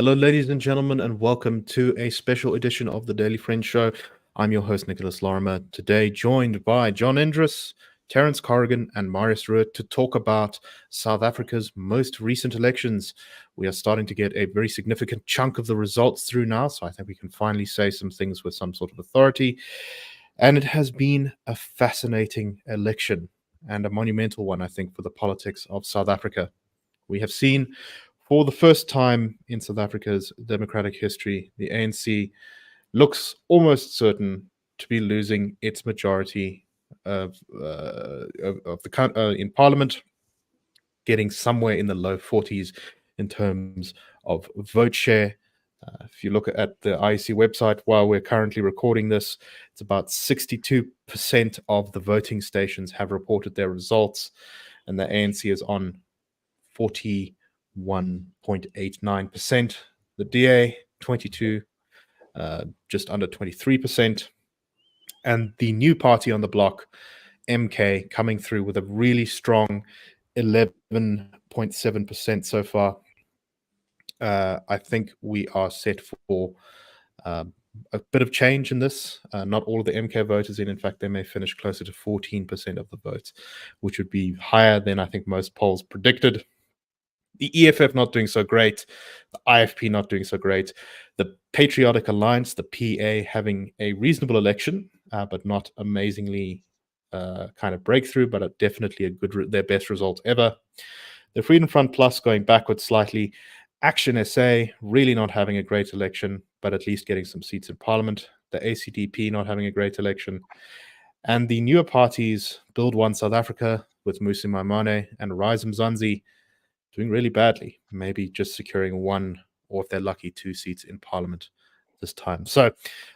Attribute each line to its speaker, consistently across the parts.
Speaker 1: Hello, ladies and gentlemen, and welcome to a special edition of the Daily Friend Show. I'm your host, Nicholas Lorimer, today joined by John Endres, Terence Corrigan, and Marius Roodt to talk about South Africa's most recent elections. We are starting to get a very significant chunk of the results through now, so I think we can finally say some things with some sort of authority. And it has been a fascinating election and a monumental one, I think, for the politics of South Africa. We have seen for the first time in South Africa's democratic history, the ANC looks almost certain to be losing its majority of the in Parliament, getting somewhere in the low 40s in terms of vote share. If you look at the IEC website while we're currently recording this, it's about 62% of the voting stations have reported their results, and the ANC is on 41.89%. The DA, 22, just under 23%. And the new party on the block, MK, coming through with a really strong 11.7% so far. I think we are set for a bit of change in this. Not all of the MK voters in fact, they may finish closer to 14% of the votes, which would be higher than I think most polls predicted. The EFF not doing so great, the IFP not doing so great, the Patriotic Alliance, the PA, having a reasonable election, but not amazingly kind of breakthrough, but definitely their best result ever. The Freedom Front Plus going backwards slightly. Action SA really not having a great election, but at least getting some seats in Parliament. The ACDP not having a great election. And the newer parties, Build One South Africa with Mmusi Maimane and Rise Mzansi, doing really badly, maybe just securing one, or if they're lucky, 2 seats in Parliament this time. So a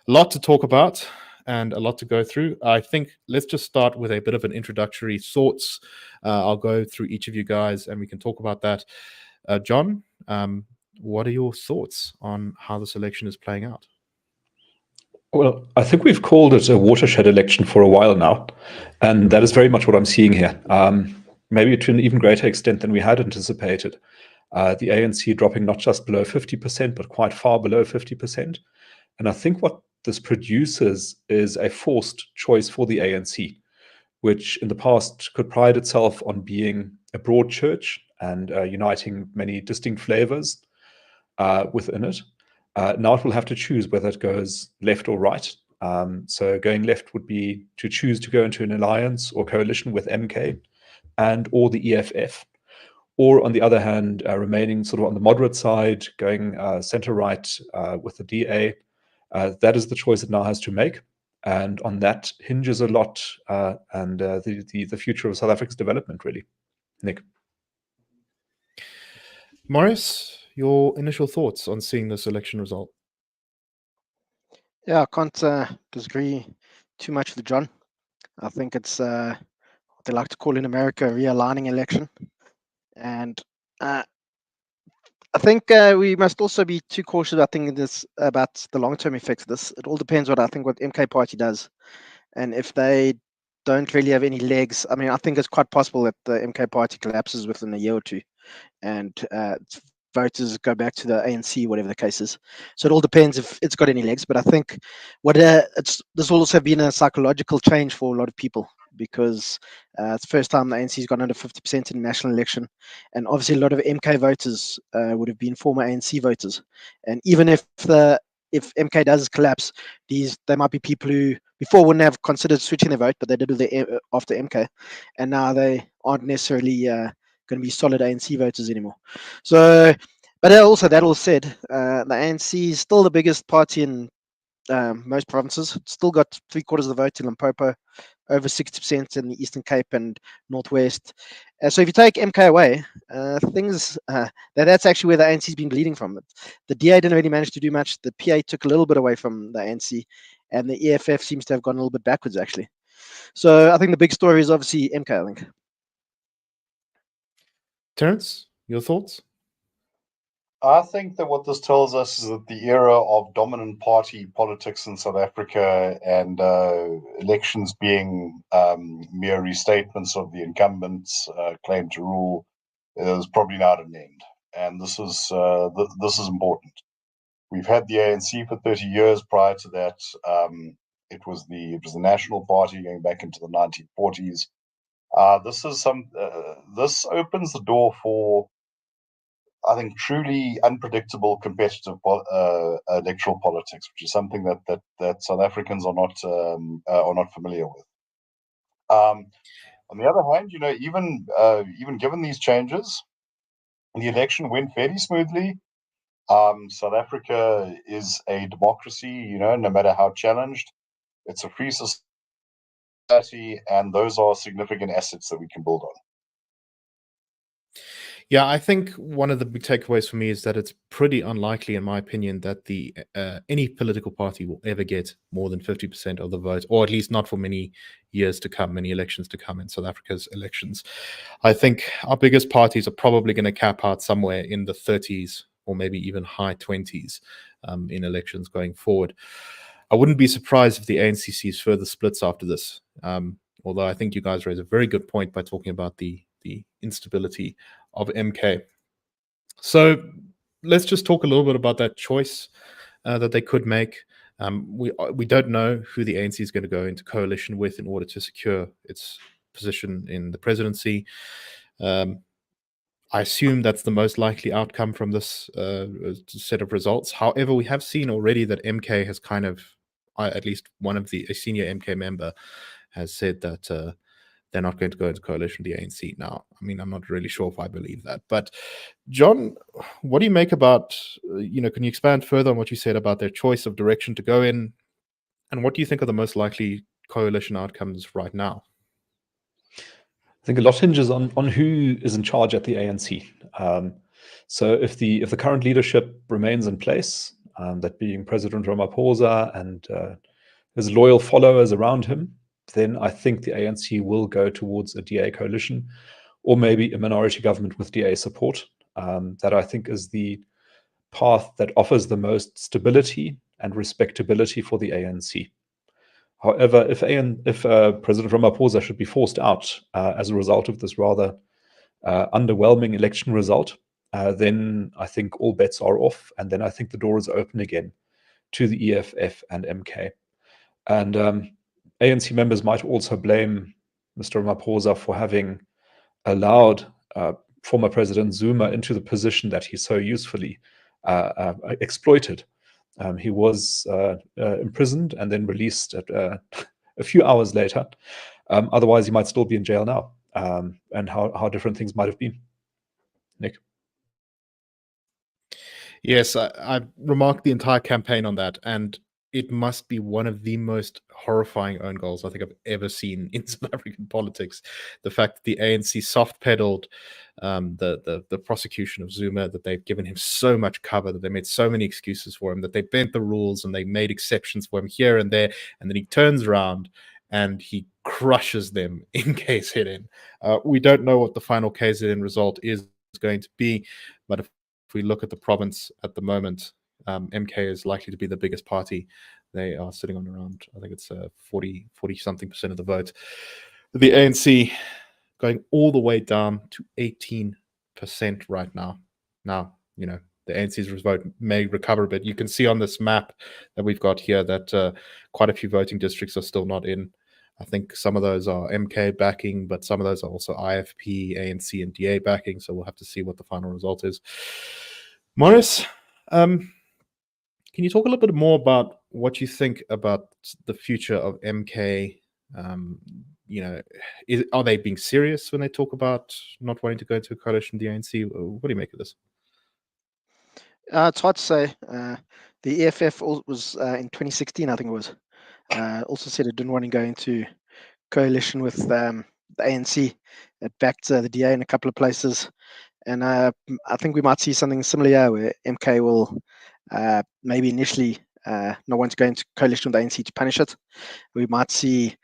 Speaker 1: lot to talk about and a lot to go through. I think let's just start with a bit of an introductory thoughts. I'll go through each of you guys and we can talk about that. John, what are your thoughts on how this election is playing out?
Speaker 2: Well, I think we've called it a watershed election for a while now, and that is very much what I'm seeing here. Maybe to an even greater extent than we had anticipated. The ANC dropping not just below 50%, but quite far below 50%. And I think what this produces is a forced choice for the ANC, which in the past could pride itself on being a broad church and uniting many distinct flavors within it. Now it will have to choose whether it goes left or right. So going left would be to choose to go into an alliance or coalition with MK and or the EFF, or on the other hand, remaining sort of on the moderate side, going center-right with the DA. That is the choice it now has to make. And on that hinges a lot and the future of South Africa's development, really. Nick.
Speaker 1: Marius, your initial thoughts on seeing this election result?
Speaker 3: Yeah, I can't disagree too much with John. I think it's what they like to call in America a realigning election. And I think we must also be too cautious about thinking this about the long-term effects of this. It all depends what MK Party does. And if they don't really have any legs, I mean, I think it's quite possible that the MK Party collapses within a year or two. And voters go back to the ANC, whatever the case is. So it all depends if it's got any legs. But I think this will also been a psychological change for a lot of people, because it's the first time the ANC's gone under 50% in the national election. And obviously a lot of MK voters would have been former ANC voters. And even if MK does collapse, they might be people who before wouldn't have considered switching their vote, but they did it after MK. And now they aren't necessarily going to be solid ANC voters anymore. So, but also that all said, the ANC is still the biggest party in most provinces. It's still got 3/4 of the vote in Limpopo, over 60% in the Eastern Cape and Northwest. So if you take MK away, that's actually where the ANC's been bleeding from. The DA didn't really manage to do much. The PA took a little bit away from the ANC, and the EFF seems to have gone a little bit backwards, actually. So I think the big story is obviously MK, I think.
Speaker 1: Terence, your thoughts?
Speaker 4: I think that what this tells us is that the era of dominant party politics in South Africa and elections being mere restatements of the incumbents' claim to rule is probably not at an end. and this is important. We've had the ANC for 30 years. Prior to that, it was the National Party going back into the 1940s. This opens the door for, I think, truly unpredictable competitive electoral politics, which is something that South Africans are not familiar with. On the other hand, even given these changes, the election went fairly smoothly. South Africa is a democracy, no matter how challenged. It's a free society, and those are significant assets that we can build on.
Speaker 1: Yeah, I think one of the big takeaways for me is that it's pretty unlikely, in my opinion, that any political party will ever get more than 50% of the vote, or at least not for many years to come, many elections to come in South Africa's elections. I think our biggest parties are probably going to cap out somewhere in the 30s or maybe even high 20s in elections going forward. I wouldn't be surprised if the ANC sees further splits after this, although I think you guys raise a very good point by talking about the instability of MK. So let's just talk a little bit about that choice that they could make. We don't know who the ANC is going to go into coalition with in order to secure its position in the presidency. I assume that's the most likely outcome from this set of results. However, we have seen already that MK has kind of, at least a senior MK member has said that they're not going to go into coalition with the ANC now. I mean, I'm not really sure if I believe that. But John, what do you make about, can you expand further on what you said about their choice of direction to go in? And what do you think are the most likely coalition outcomes right now?
Speaker 2: I think a lot hinges on who is in charge at the ANC. So if the current leadership remains in place, that being President Ramaphosa and his loyal followers around him, then I think the ANC will go towards a DA coalition, or maybe a minority government with DA support. That I think is the path that offers the most stability and respectability for the ANC. However, if President Ramaphosa should be forced out as a result of this rather underwhelming election result, then I think all bets are off, and then I think the door is open again to the EFF and MK. And ANC members might also blame Mr. Ramaphosa for having allowed former President Zuma into the position that he so usefully exploited. He was imprisoned and then released a few hours later. Otherwise, he might still be in jail now. And how different things might have been. Nick?
Speaker 1: Yes, I've remarked the entire campaign on that, and it must be one of the most horrifying own goals I think I've ever seen in South African politics. The fact that the ANC soft-pedaled the prosecution of Zuma, that they've given him so much cover, that they made so many excuses for him, that they bent the rules and they made exceptions for him here and there, and then he turns around and he crushes them in KZN. We don't know what the final KZN result is going to be, but if we look at the province at the moment, MK is likely to be the biggest party. They are sitting on around, I think it's 40 something percent of the vote. The ANC going all the way down to 18% right now. Now, the ANC's vote may recover a bit. You can see on this map that we've got here that quite a few voting districts are still not in. I think some of those are MK backing, but some of those are also IFP, ANC, and DA backing. So we'll have to see what the final result is. Marius, can you talk a little bit more about what you think about the future of MK? Are they being serious when they talk about not wanting to go into a coalition with the ANC? What do you make of this?
Speaker 3: It's hard to say. The EFF was in 2016, I think it was. Also said it didn't want to go into coalition with the ANC. It backed the DA in a couple of places. And I think we might see something similar here where MK will maybe initially not want to go into coalition with the ANC to punish it. We might see,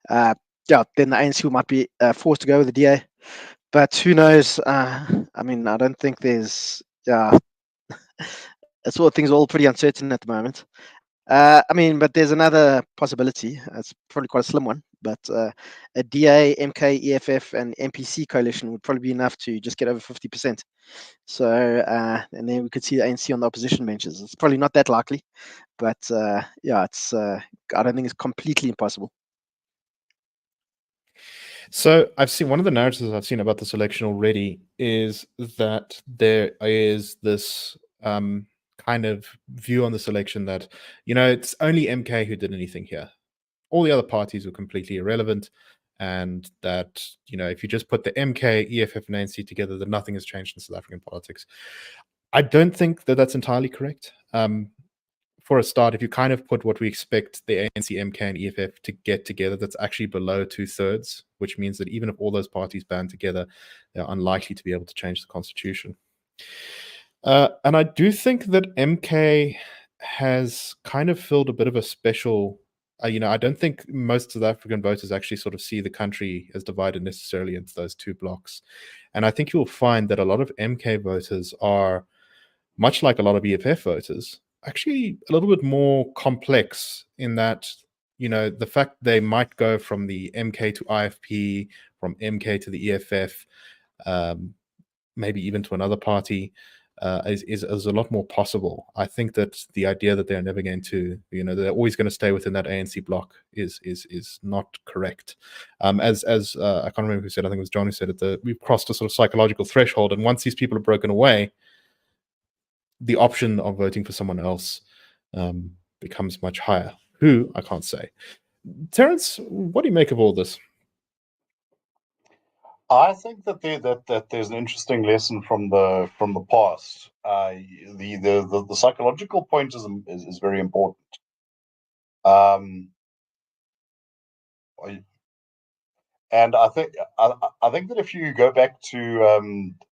Speaker 3: then the ANC might be forced to go with the DA. But who knows? I don't think there's, it's all things are all pretty uncertain at the moment. I mean, but there's another possibility. It's probably quite a slim one, but a DA, MK, EFF, and MPC coalition would probably be enough to just get over 50%. So, and then we could see the ANC on the opposition benches. It's probably not that likely, but yeah, it's. I don't think it's completely impossible.
Speaker 1: So I've seen one of the narratives I've seen about this election already is that there is this kind of view on this election that, it's only MK who did anything here. All the other parties were completely irrelevant. And that, if you just put the MK, EFF, and ANC together, that nothing has changed in South African politics. I don't think that that's entirely correct. For a start, if you kind of put what we expect the ANC, MK, and EFF to get together, that's actually below 2/3, which means that even if all those parties band together, they're unlikely to be able to change the constitution. And I do think that MK has kind of filled a bit of a special. I don't think most South African voters actually sort of see the country as divided necessarily into those two blocks. And I think you'll find that a lot of MK voters are, much like a lot of EFF voters, actually a little bit more complex in that, the fact they might go from the MK to IFP, from MK to the EFF, maybe even to another party, is a lot more possible. I think that the idea that they're never going to, they're always going to stay within that ANC block is not correct. As I can't remember who said, I think it was John who said it, we've crossed a sort of psychological threshold, and once these people are broken away, the option of voting for someone else becomes much higher. Who, I can't say. Terence, what do you make of all this?
Speaker 4: I think that there's an interesting lesson from the past. The psychological point is very important. And I think that if you go back to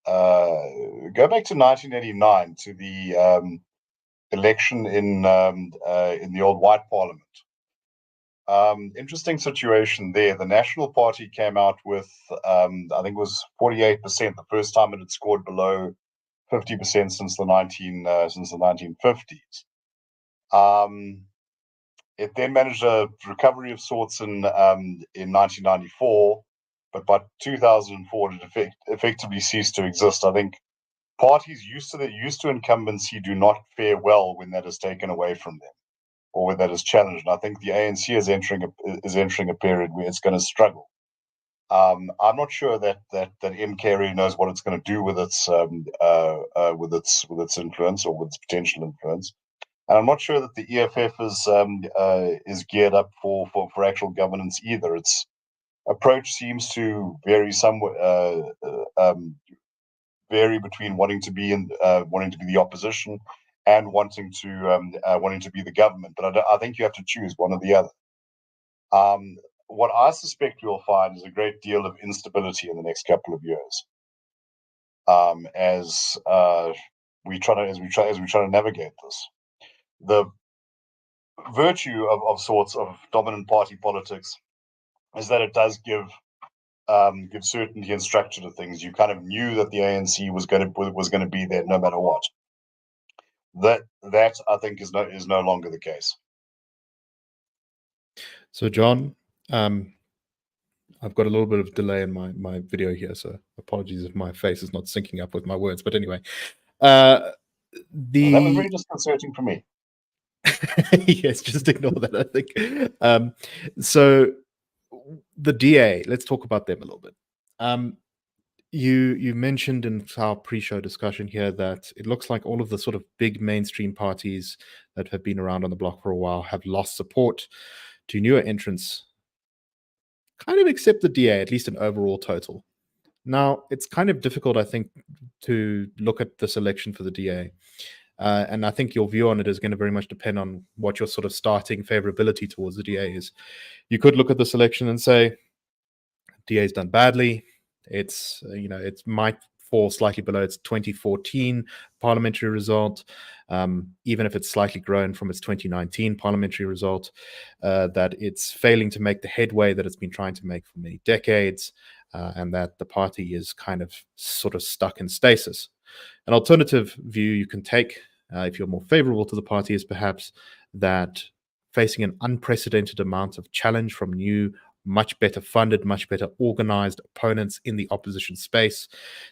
Speaker 4: 1989, to the election in the old White Parliament, interesting situation there. The National Party came out with I think it was 48%, the first time it had scored below 50% since the 1950s. It then managed a recovery of sorts in 1994, but by 2004 it effectively ceased to exist. I think parties used to incumbency do not fare well when that is taken away from them, or when that is challenged. And I think the ANC is entering a period where it's going to struggle. I'm not sure that MK really knows what it's going to do with its influence, or with its potential influence. And I'm not sure that the EFF is geared up for actual governance either. Its approach seems to vary somewhat, vary between wanting to be the opposition and wanting to be the government. But I think you have to choose one or the other. What I suspect we'll find is a great deal of instability in the next couple of years, as we try to navigate this. The virtue of sorts of dominant party politics is that it does give certainty and structure to things. You kind of knew that the ANC was going to be there no matter what. That I think is no longer the case.
Speaker 1: So, John, I've got a little bit of delay in my video here, so apologies if my face is not syncing up with my words. But anyway,
Speaker 4: that was very disconcerting for me.
Speaker 1: Yes, just ignore that, I think. So the DA, let's talk about them a little bit. You mentioned in our pre-show discussion here that it looks like all of the sort of big mainstream parties that have been around on the block for a while have lost support to newer entrants, kind of except the DA, at least an overall total. Now, it's kind of difficult, I think, to look at this election for the DA. And I think your view on it is going to very much depend on what your sort of starting favorability towards the DA is. You could look at this election and say, DA's done badly. It might fall slightly below its 2014 parliamentary result, even if it's slightly grown from its 2019 parliamentary result, that it's failing to make the headway that it's been trying to make for many decades, and that the party is kind of sort of stuck in stasis. An alternative view you can take, if you're more favorable to the party, is perhaps that facing an unprecedented amount of challenge from new, much better funded, much better organized opponents in the opposition space,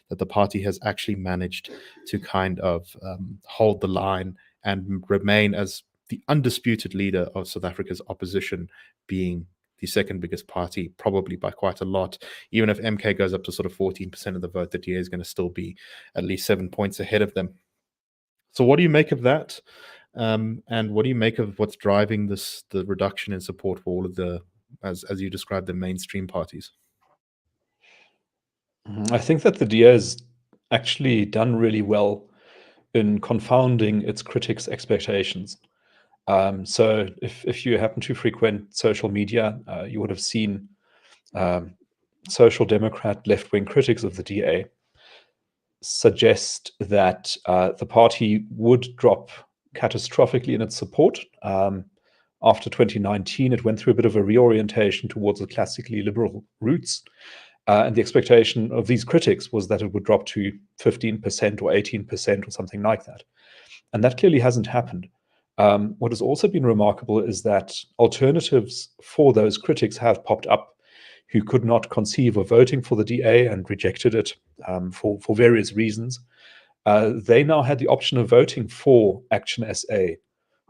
Speaker 1: that the party has actually managed to kind of hold the line and remain as the undisputed leader of South Africa's opposition, being the second biggest party, probably by quite a lot. Even if MK goes up to sort of 14% of the vote, the DA is going to still be at least 7 points ahead of them. So what do you make of that? And what do you make of what's driving the reduction in support for all of the, as you described, the mainstream parties?
Speaker 2: I think that the DA has actually done really well in confounding its critics' expectations. So if you happen to frequent social media, you would have seen social democrat left-wing critics of the DA suggest that the party would drop catastrophically in its support. After 2019, it went through a bit of a reorientation towards the classically liberal roots. And the expectation of these critics was that it would drop to 15% or 18% or something like that. And that clearly hasn't happened. What has also been remarkable is that alternatives for those critics have popped up who could not conceive of voting for the DA and rejected it for various reasons. They now had the option of voting for Action SA,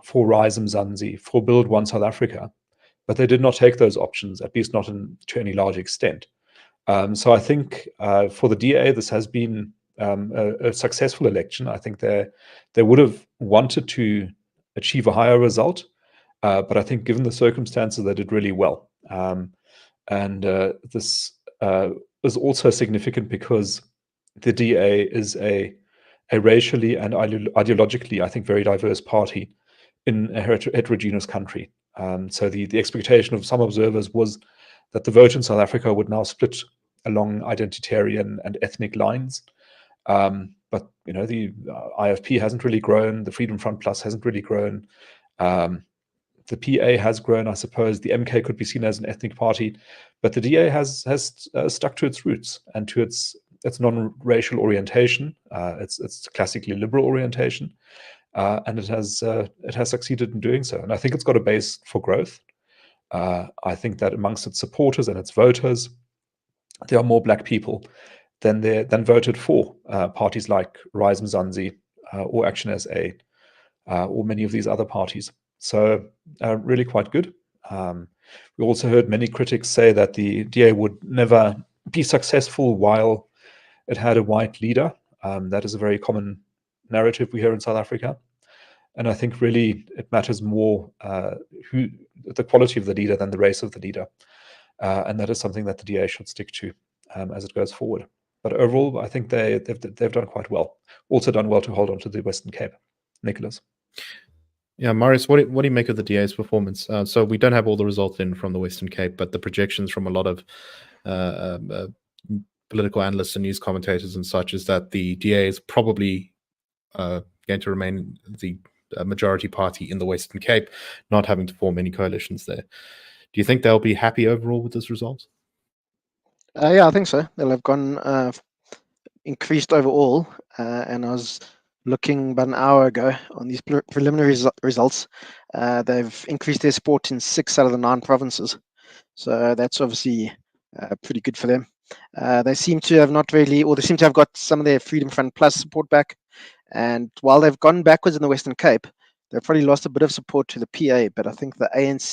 Speaker 2: for Rise Mzansi, for Build One South Africa, but they did not take those options, at least not to any large extent. So I think for the DA, this has been a successful election. I think they would have wanted to achieve a higher result, but I think given the circumstances, they did really well. And this is also significant because the DA is a racially and ideologically, I think, very diverse party in a heterogeneous country. So the expectation of some observers was that the vote in South Africa would now split along identitarian and ethnic lines. But the IFP hasn't really grown. The Freedom Front Plus hasn't really grown. The PA has grown, I suppose. The MK could be seen as an ethnic party, but the DA has stuck to its roots and to its non-racial orientation. It's classically liberal orientation, and it has succeeded in doing so. And I think it's got a base for growth. I think that amongst its supporters and its voters, there are more black people than voted for parties like Rise Mzansi or Action SA or many of these other parties. So really quite good. We also heard many critics say that the DA would never be successful while it had a white leader. That is a very common narrative we hear in South Africa. And I think really it matters more the quality of the leader than the race of the leader. And that is something that the DA should stick to as it goes forward. But overall, I think they've done quite well. Also done well to hold on to the Western Cape. Nicholas.
Speaker 1: Yeah, Marius, what do you make of the DA's performance? So we don't have all the results in from the Western Cape, but the projections from a lot of political analysts and news commentators and such is that the DA is probably going to remain the majority party in the Western Cape, not having to form any coalitions there. Do you think they'll be happy overall with this result?
Speaker 3: Yeah, I think so. They'll have gone increased overall. And I was looking about an hour ago on these preliminary results. They've increased their support in 6 out of the 9 provinces. So that's obviously pretty good for them. They seem to have not really, or they seem to have got some of their Freedom Front Plus support back. And while they've gone backwards in the Western Cape, they've probably lost a bit of support to the PA. But I think the ANC,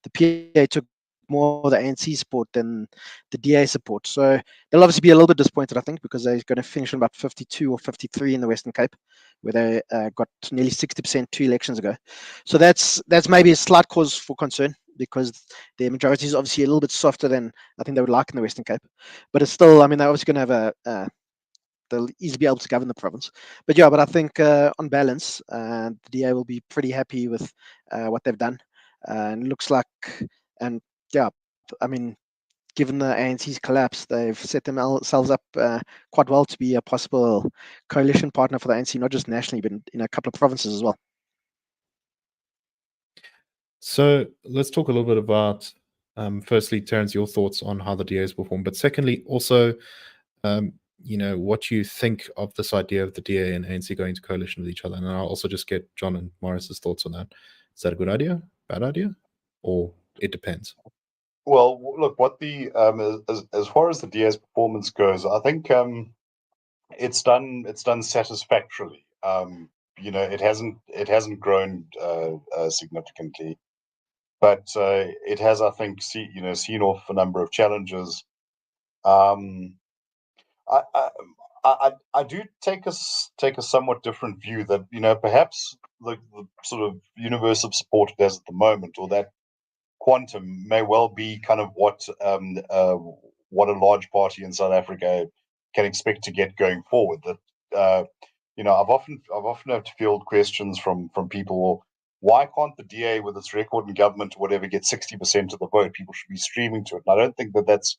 Speaker 3: the PA took more of the ANC support than the DA support. So they'll obviously be a little bit disappointed, I think, because they're going to finish on about 52 or 53 in the Western Cape, where they got nearly 60% 2 elections ago. So that's maybe a slight cause for concern, because their majority is obviously a little bit softer than I think they would like in the Western Cape. But it's still, I mean, they're obviously going to have they'll easily be able to govern the province. But yeah, but I think on balance, the DA will be pretty happy with what they've done. And it looks like, and yeah, I mean, given the ANC's collapse, they've set themselves up quite well to be a possible coalition partner for the ANC, not just nationally, but in a couple of provinces as well.
Speaker 1: So let's talk a little bit about, firstly, Terence, your thoughts on how the DA has performed, but secondly, also, what you think of this idea of the DA and ANC going to coalition with each other. And I'll also just get John and Marius's thoughts on that. Is that a good idea, bad idea, or it depends?
Speaker 4: Well, look, what the as far as the DA's performance goes, I think it's done satisfactorily. It hasn't grown significantly, but it has, I think, seen off a number of challenges. I do take a somewhat different view that perhaps the sort of universe of support it has at the moment, or that quantum, may well be kind of what a large party in South Africa can expect to get going forward. That I've often had to field questions from people. Why can't the DA, with its record in government or whatever, get 60% of the vote? People should be streaming to it. And I don't think that that's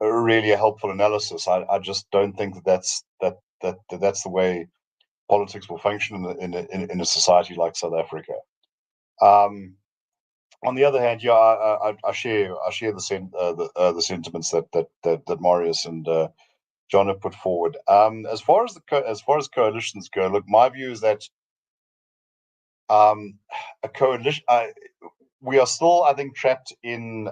Speaker 4: really a helpful analysis. I just don't think that's the way politics will function in a society like South Africa. On the other hand, yeah, I share the sentiments that Marius and John have put forward. As far as coalitions go, look, my view is that a coalition. We are still, I think, trapped in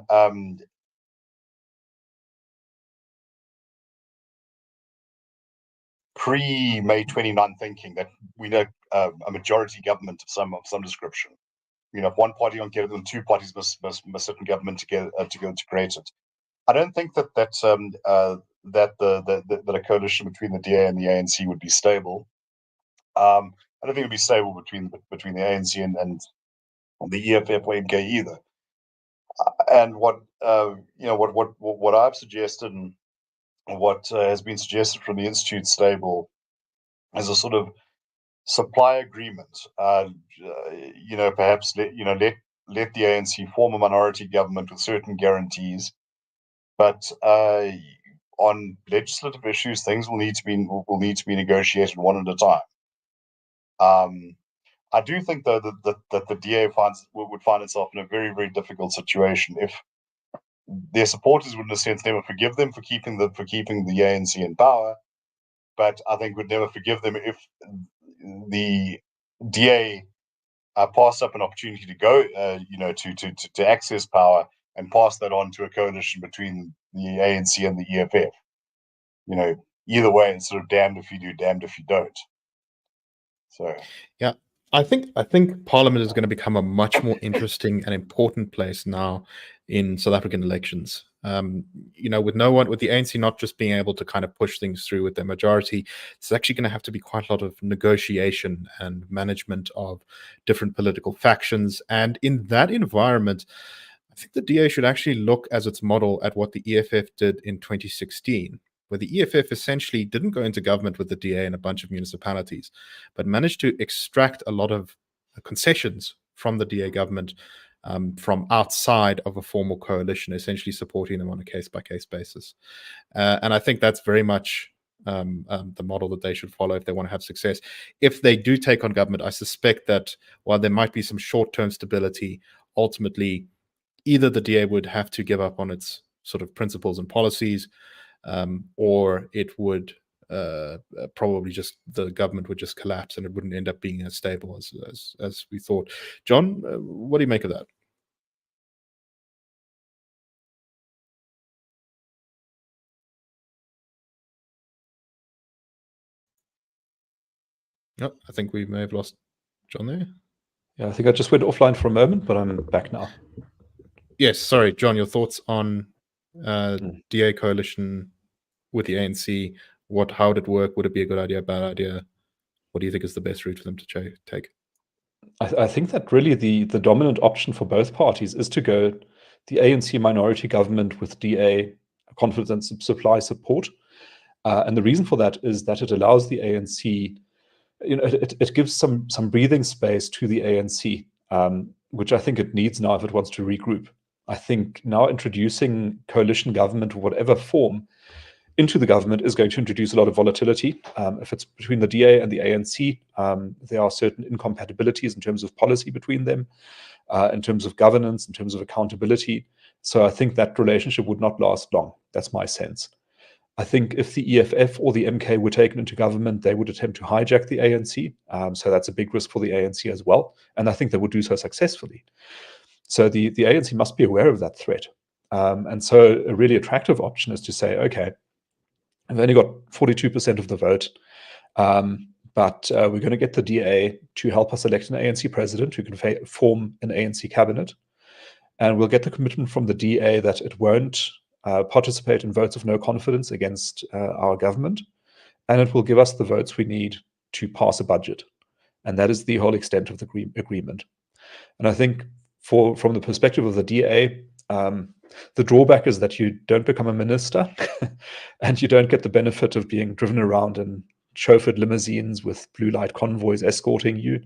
Speaker 4: pre-May 29 thinking that we know a majority government of some description. If one party don't get it, then two parties must sit in government together to create it. I don't think that a coalition between the DA and the ANC would be stable. I don't think it would be stable between the ANC and the EFF or MK either. And what I've suggested, and what has been suggested from the Institute stable, is a sort of supply agreement. Perhaps let the ANC form a minority government with certain guarantees, but on legislative issues, things will need to be negotiated one at a time. I do think, though, that the DA would find itself in a very, very difficult situation if their supporters would, in a sense, never forgive them for keeping the ANC in power, but I think would never forgive them if the DA passed up an opportunity to go, to access power and pass that on to a coalition between the ANC and the EFF. Either way, it's sort of damned if you do, damned if you don't. So
Speaker 1: yeah, I think Parliament is going to become a much more interesting and important place now in South African elections. With the ANC not just being able to kind of push things through with their majority, it's actually going to have to be quite a lot of negotiation and management of different political factions. And in that environment, I think the DA should actually look as its model at what the EFF did in 2016, where the EFF essentially didn't go into government with the DA and a bunch of municipalities, but managed to extract a lot of concessions from the DA government from outside of a formal coalition, essentially supporting them on a case-by-case basis. And I think that's very much the model that they should follow if they want to have success. If they do take on government, I suspect that while there might be some short-term stability, ultimately either the DA would have to give up on its sort of principles and policies, or it would probably just, the government would just collapse and it wouldn't end up being as stable as we thought. John, what do you make of that? No, I think we may have lost John there.
Speaker 2: Yeah, I think I just went offline for a moment, but I'm back now.
Speaker 1: Yes, sorry, John, your thoughts on DA coalition with the ANC? How would it work? Would it be a good idea, bad idea? What do you think is the best route for them to take?
Speaker 2: I think that really the dominant option for both parties is to go the ANC minority government with DA confidence supply support. And the reason for that is that it allows the ANC, it gives some breathing space to the ANC, which I think it needs now if it wants to regroup. I think now introducing coalition government, whatever form, into the government is going to introduce a lot of volatility. If it's between the DA and the ANC, there are certain incompatibilities in terms of policy between them, in terms of governance, in terms of accountability. So I think that relationship would not last long. That's my sense. I think if the EFF or the MK were taken into government, they would attempt to hijack the ANC. So that's a big risk for the ANC as well. And I think they would do so successfully. So the ANC must be aware of that threat. And so a really attractive option is to say, okay, I've only got 42% of the vote, but we're going to get the DA to help us elect an ANC president who can form an ANC cabinet. And we'll get the commitment from the DA that it won't participate in votes of no confidence against our government. And it will give us the votes we need to pass a budget. And that is the whole extent of the agreement. And I think from the perspective of the DA, the drawback is that you don't become a minister and you don't get the benefit of being driven around in chauffeured limousines with blue light convoys escorting you.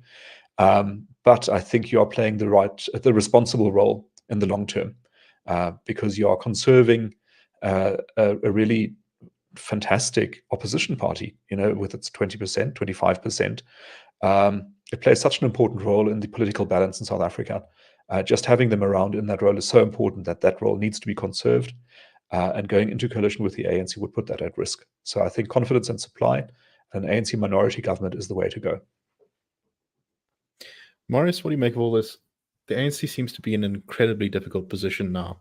Speaker 2: But I think you are playing the responsible role in the long term, because you are conserving a really fantastic opposition party, with its 20%, 25%. It plays such an important role in the political balance in South Africa. Just having them around in that role is so important that role needs to be conserved. And going into coalition with the ANC would put that at risk. So I think confidence and supply, an ANC minority government is the way to go.
Speaker 1: Marius, what do you make of all this? The ANC seems to be in an incredibly difficult position now.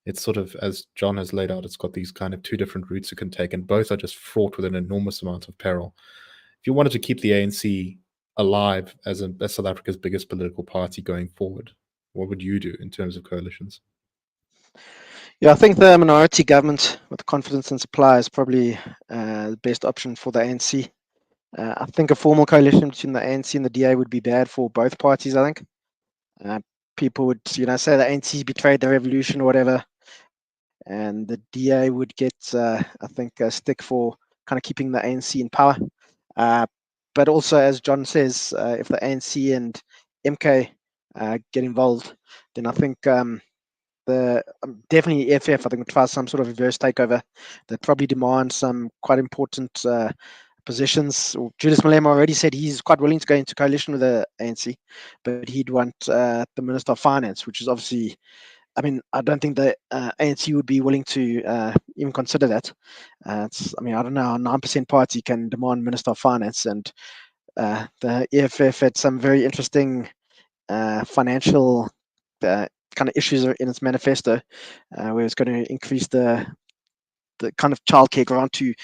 Speaker 1: It's sort of, as John has laid out, it's got these kind of two different routes it can take, and both are just fraught with an enormous amount of peril. If you wanted to keep the ANC alive as South Africa's biggest political party going forward, what would you do in terms of coalitions?
Speaker 3: Yeah, I think the minority government with confidence and supply is probably the best option for the ANC. I think a formal coalition between the ANC and the DA would be bad for both parties, I think. People would, say the ANC betrayed the revolution or whatever, and the DA would get, I think, a stick for kind of keeping the ANC in power. But also, as John says, if the ANC and MK get involved, then I think definitely EFF, I think, would try some sort of reverse takeover that probably demands some quite important positions. Julius Malema already said he's quite willing to go into coalition with the ANC, but he'd want the Minister of Finance, which is obviously, I don't think the ANC would be willing to even consider that. I don't know how a 9% party can demand Minister of Finance, and the EFF had some very interesting financial kind of issues in its manifesto, where it's going to increase the kind of childcare grant to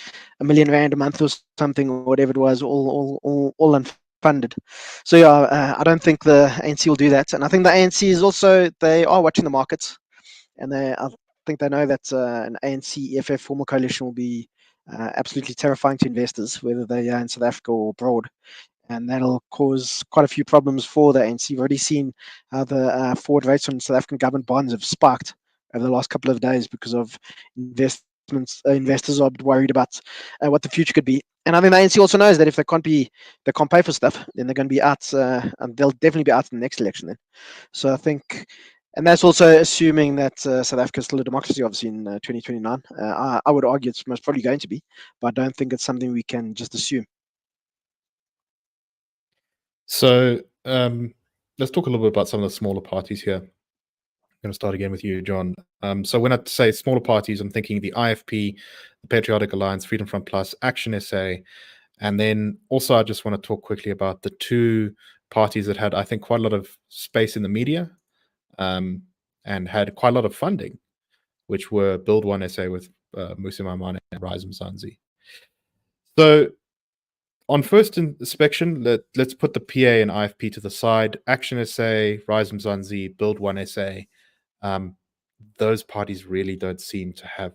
Speaker 3: R1 million a month or something, or whatever it was, all unfunded. So yeah, I don't think the ANC will do that, and I think the ANC is also, they are watching the markets, and I think they know that an ANC EFF formal coalition will be absolutely terrifying to investors, whether they are in South Africa or abroad. And that'll cause quite a few problems for the ANC. We've already seen how the forward rates on South African government bonds have spiked over the last couple of days because of investors are worried about what the future could be. And I think the ANC also knows that if they can't pay for stuff, then they're going to be out, and they'll definitely be out in the next election then. So I think, and that's also assuming that South Africa is still a democracy, obviously, in 2029. I would argue it's most probably going to be, but I don't think it's something we can just assume.
Speaker 1: So let's talk a little bit about some of the smaller parties here. I'm going to start again with you, John. So when I say smaller parties, I'm thinking the IFP, the Patriotic Alliance, Freedom Front Plus, Action SA, and then also I just want to talk quickly about the two parties that had, I think, quite a lot of space in the media and had quite a lot of funding, which were Build One SA with Musi Maimane and Rise Mzansi. So on first inspection, let's put the PA and IFP to the side. Action SA, Rise Mzansi, Build One SA. Those parties really don't seem to have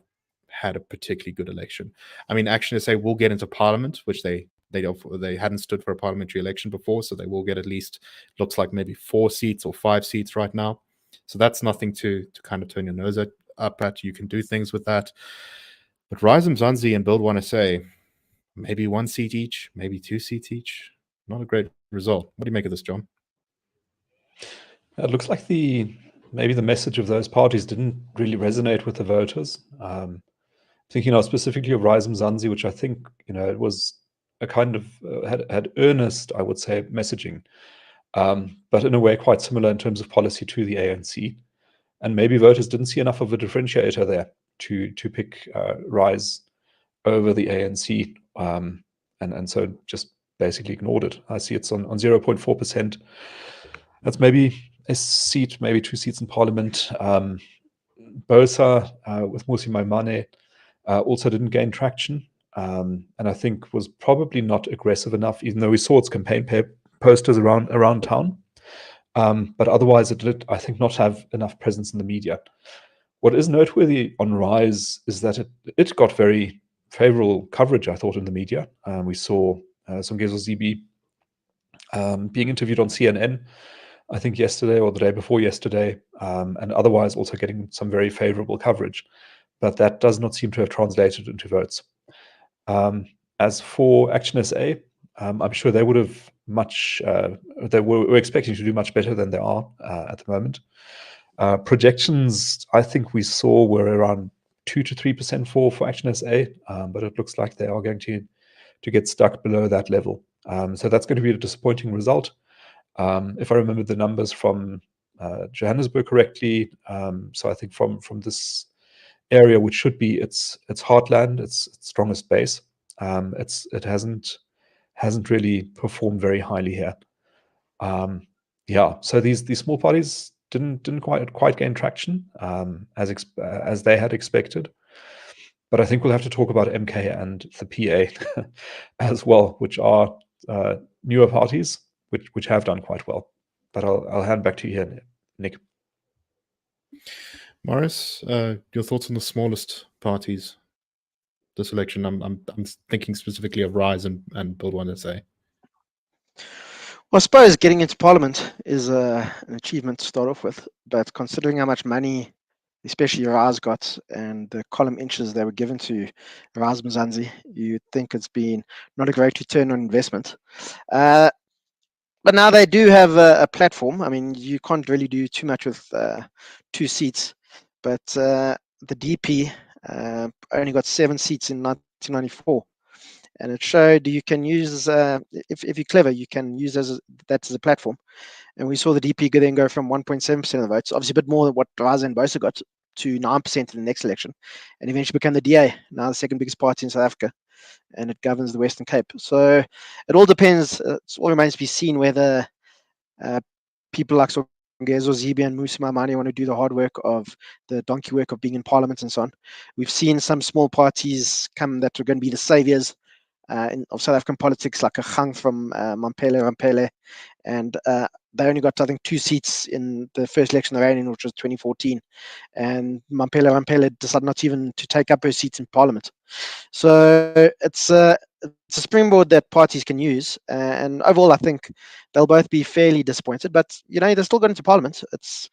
Speaker 1: had a particularly good election. Action SA will get into parliament, which they hadn't stood for a parliamentary election before, so they will get at least, looks like maybe 4 seats or 5 seats right now. So that's nothing to kind of turn your nose up at. You can do things with that. But Rise Mzansi and Build One SA, maybe 1 seat each, maybe 2 seats each. Not a great result. What do you make of this, John?
Speaker 2: It looks like maybe the message of those parties didn't really resonate with the voters. Thinking now specifically of Rise Mzansi, which I think, it was a kind of had earnest, I would say, messaging, but in a way quite similar in terms of policy to the ANC. And maybe voters didn't see enough of a differentiator there to pick Rise over the ANC, and so just basically ignored it. I see it's on 0.4%. That's maybe a seat, maybe 2 seats in parliament. Bosa with Musi Maimane also didn't gain traction, and I think was probably not aggressive enough, even though we saw its campaign posters around town. But otherwise, it did, I think, not have enough presence in the media. What is noteworthy on Rise is that it got very favorable coverage, I thought, in the media. We saw Songezo Zibi being interviewed on CNN, I think yesterday or the day before yesterday, and otherwise also getting some very favorable coverage. But that does not seem to have translated into votes. As for Action SA, I'm sure they would have they were expecting to do much better than they are at the moment. Projections, I think we saw were around 2 to 3% for Action SA, but it looks like they are going to get stuck below that level. So that's going to be a disappointing result. If I remember the numbers from Johannesburg correctly, so I think from this area, which should be its heartland, its strongest base, it hasn't really performed very highly here. Yeah, so these small parties didn't quite gain traction as they had expected. But I think we'll have to talk about MK and the PA as well, which are newer parties which have done quite well. But I'll hand back to you here, Nick.
Speaker 1: Marius, your thoughts on the smallest parties this election? I'm thinking specifically of Rise and Build One SA.
Speaker 3: Well, I suppose getting into Parliament is an achievement to start off with, but considering how much money, especially Rise got, and the column inches they were given to Rise Mzansi, you'd think it's been not a great return on investment. But now they do have a platform. I mean, you can't really do too much with 2 seats, but the DP only got 7 seats in 1994. And it showed you can use, if you're clever, you can use that as a platform. And we saw the DP then go from 1.7% of the votes, obviously a bit more than what Rise and Bosa got, to 9% in the next election, and eventually became the DA, now the second biggest party in South Africa, and it governs the Western Cape. So it all depends. It all remains to be seen whether people like Songezo Zibi and Musi Maimane want to do the hard work of the donkey work of being in Parliament and so on. We've seen some small parties come that are going to be the saviors of South African politics, like a Gang from Mampele, and they only got, I think, 2 seats in the first election they ran in, which was 2014. And Mampele decided not even to take up her seats in Parliament. So it's a springboard that parties can use. And overall, I think they'll both be fairly disappointed. But, they're still going into Parliament. It's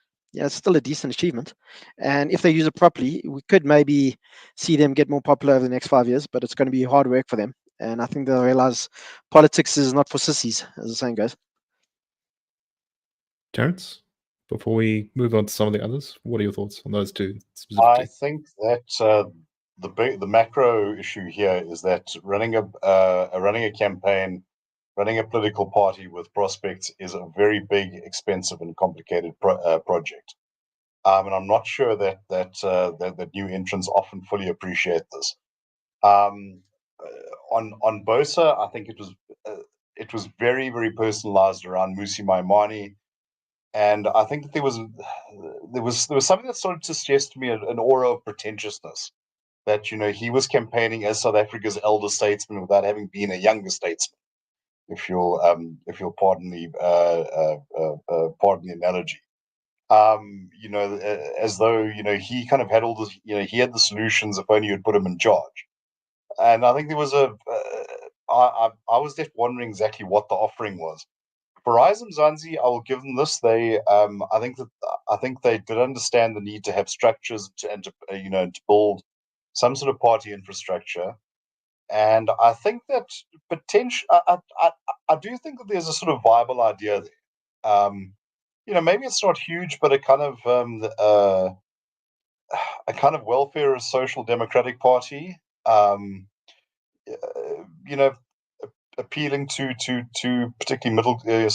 Speaker 3: still a decent achievement. And if they use it properly, we could maybe see them get more popular over the next 5 years, but it's going to be hard work for them. And I think they'll realize politics is not for sissies, as the saying goes.
Speaker 1: Terence, before we move on to some of the others, what are your thoughts on those two specifically?
Speaker 4: I think that the macro issue here is that running a campaign, running a political party with prospects is a very big, expensive, and complicated project. And I'm not sure that new entrants often fully appreciate this. On Bosa, I think it was very, very personalized around Musi Maimane, and I think that there was something that started to suggest to me an aura of pretentiousness, that he was campaigning as South Africa's elder statesman without having been a younger statesman, if you'll pardon the analogy. As though he kind of had all this, he had the solutions if only you'd put him in charge. And I think there was I was left wondering exactly what the offering was. For Rise Mzansi, I will give them this. I think they did understand the need to have structures to build some sort of party infrastructure. And I think that I do think that there's a sort of viable idea there. Maybe it's not huge, but a kind of welfare and social democratic party. Appealing to particularly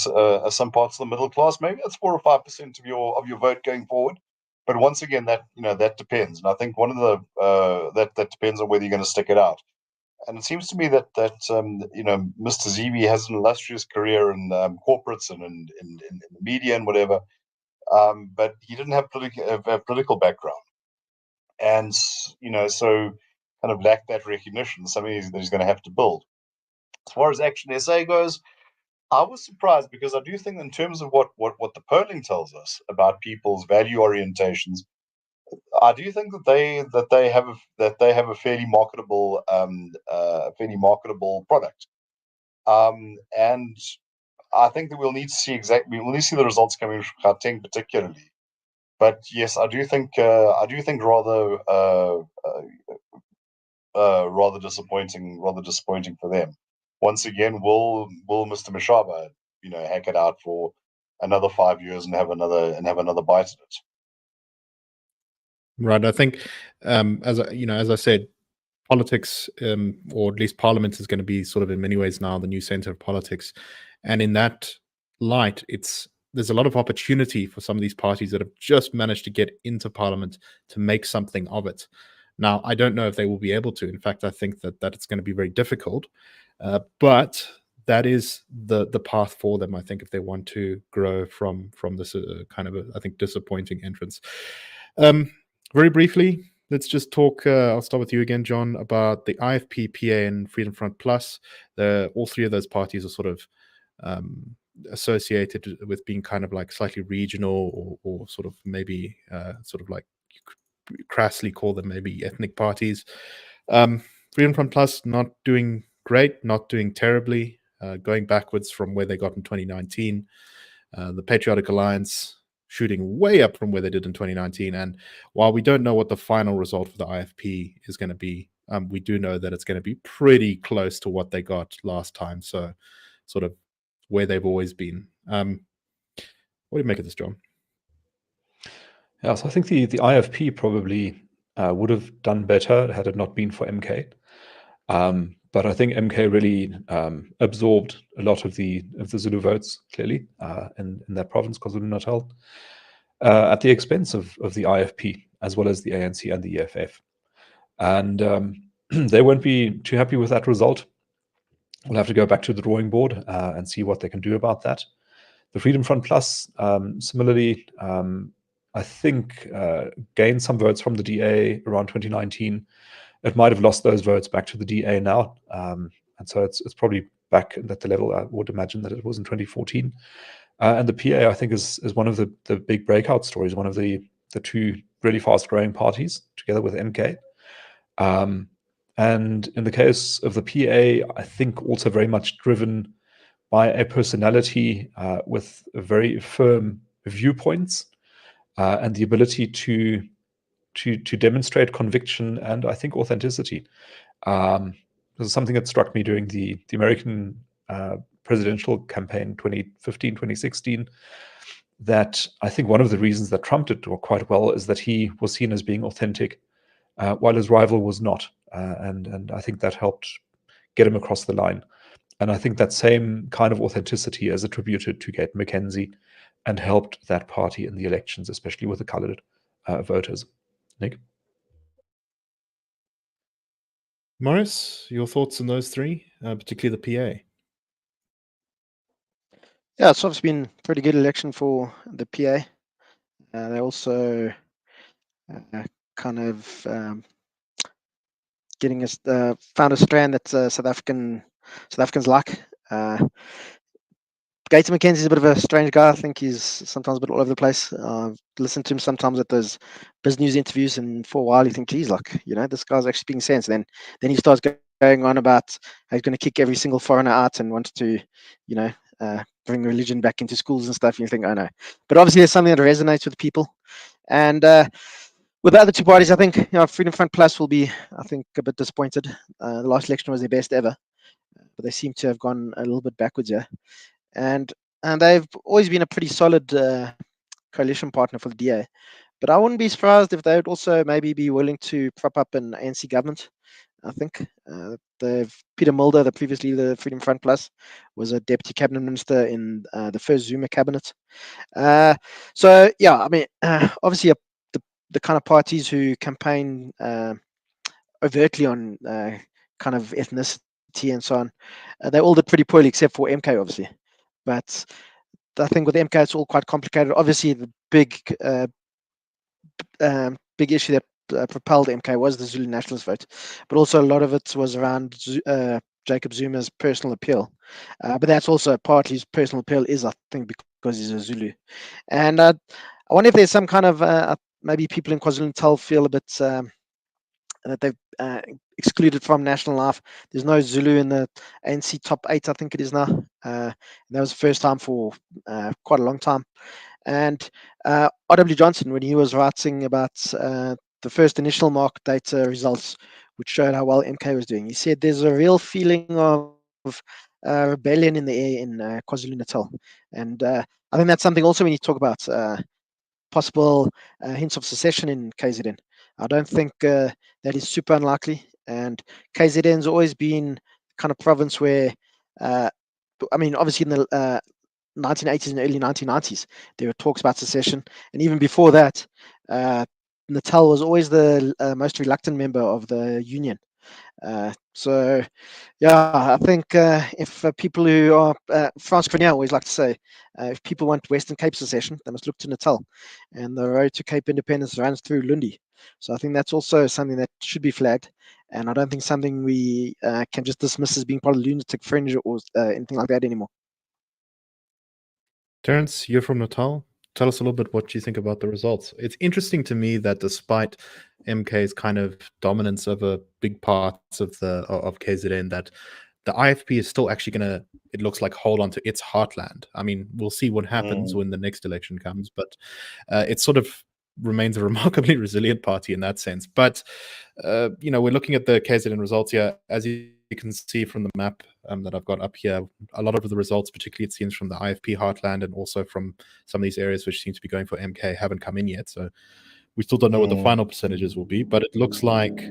Speaker 4: some parts of the middle class. Maybe that's 4 or 5% of your vote going forward. But once again, that depends, and I think one of the that depends on whether you're going to stick it out. And it seems to me that Mr. Zivi has an illustrious career in corporates and in the media and whatever, but he didn't have a political background, and so kind of lacked that recognition. Something that he's going to have to build. As far as Action SA goes, I was surprised because I do think, in terms of what the polling tells us about people's value orientations, I do think that they have a fairly marketable product, and I think that we'll need to see the results coming from Gauteng particularly. But yes, I do think rather disappointing for them. Once again, will Mr. Mashaba, hack it out for another 5 years and have another bite at it?
Speaker 1: Right. I think, as I said, politics, or at least Parliament, is going to be sort of in many ways now the new center of politics, and in that light, there's a lot of opportunity for some of these parties that have just managed to get into Parliament to make something of it. Now, I don't know if they will be able to. In fact, I think that it's going to be very difficult, but that is the path for them, I think, if they want to grow from this kind of I think, disappointing entrance. Very briefly, let's just talk. I'll start with you again, John, about the IFP, PA, and Freedom Front Plus. All three of those parties are sort of associated with being kind of like slightly regional, or sort of maybe sort of like, you could crassly call them maybe ethnic parties. Freedom Front Plus not doing great, not doing terribly, going backwards from where they got in 2019. The Patriotic Alliance shooting way up from where they did in 2019. And while we don't know what the final result for the IFP is going to be, we do know that it's going to be pretty close to what they got last time. So sort of where they've always been. What do you make of this, John?
Speaker 2: Yeah, so I think the IFP probably would have done better had it not been for MK. But I think MK really absorbed a lot of the Zulu votes, clearly, in that province, KwaZulu-Natal, at the expense of the IFP, as well as the ANC and the EFF. And they won't be too happy with that result. We'll have to go back to the drawing board and see what they can do about that. The Freedom Front Plus, similarly, I think gained some votes from the DA around 2019. It might have lost those votes back to the DA now. And so it's probably back at the level I would imagine that it was in 2014. And the PA, I think, is one of the big breakout stories, one of the two really fast-growing parties, together with MK. And in the case of the PA, I think also very much driven by a personality with very firm viewpoints and the ability to demonstrate conviction and, I think, authenticity. This is something that struck me during the American presidential campaign 2015, 2016, that I think one of the reasons that Trump did quite well is that he was seen as being authentic, while his rival was not. And I think that helped get him across the line. And I think that same kind of authenticity is attributed to Kate McKenzie and helped that party in the elections, especially with the colored voters. Nick?
Speaker 1: Marius, your thoughts on those three, particularly the PA?
Speaker 3: Yeah, it's obviously been a pretty good election for the PA. They also kind of found a strand that South Africans like. Gauteng McKenzie is a bit of a strange guy. I think he's sometimes a bit all over the place. I've listened to him sometimes at those biz news interviews, and for a while you think, geez, like, this guy's actually speaking sense. Then he starts going on about how he's going to kick every single foreigner out and wants to, bring religion back into schools and stuff. And you think, oh no. But obviously there's something that resonates with people. And with the other two parties, I think Freedom Front Plus will be, I think, a bit disappointed. The last election was their best ever, but they seem to have gone a little bit backwards here. And they've always been a pretty solid coalition partner for the DA. But I wouldn't be surprised if they would also maybe be willing to prop up an ANC government. I think Peter Mulder, the previous leader of Freedom Front Plus, was a deputy cabinet minister in the first Zuma cabinet. So yeah, I mean, obviously the kind of parties who campaign overtly on kind of ethnicity and so on. They all did pretty poorly except for MK, obviously. But I think with MK, it's all quite complicated. Obviously, the big issue that propelled MK was the Zulu nationalist vote, but also a lot of it was around Jacob Zuma's personal appeal. But that's also partly his personal appeal is, I think, because he's a Zulu. And I wonder if there's some kind of maybe people in KwaZulu-Natal feel a bit that they've excluded from national life. There's no Zulu in the ANC top 8, I think it is now. That was the first time for quite a long time. And R.W. Johnson, when he was writing about the first initial market data results, which showed how well MK was doing, he said there's a real feeling of rebellion in the air in KwaZulu-Natal. And I think that's something also when you talk about possible hints of secession in KZN. I don't think that is super unlikely. And KZN's always been kind of province where, I mean, obviously in the 1980s and early 1990s, there were talks about secession. And even before that, Natal was always the most reluctant member of the union. So, yeah, I think if people who are, France Cronje always like to say, if people want Western Cape secession, they must look to Natal. And the road to Cape independence runs through Lundi. So I think that's also something that should be flagged. And I don't think something we can just dismiss as being part of the lunatic fringe or anything like that anymore.
Speaker 1: Terence, you're from Natal. Tell us a little bit what you think about the results. It's interesting to me that despite MK's kind of dominance over big parts of KZN, that the IFP is still actually going to, it looks like, hold on to its heartland. I mean, we'll see what happens when the next election comes, but it sort of remains a remarkably resilient party in that sense. But, we're looking at the KZN results here. As you can see from the map that I've got up here, a lot of the results, particularly it seems from the IFP heartland and also from some of these areas which seem to be going for MK, haven't come in yet. So we still don't know what the final percentages will be, but it looks like,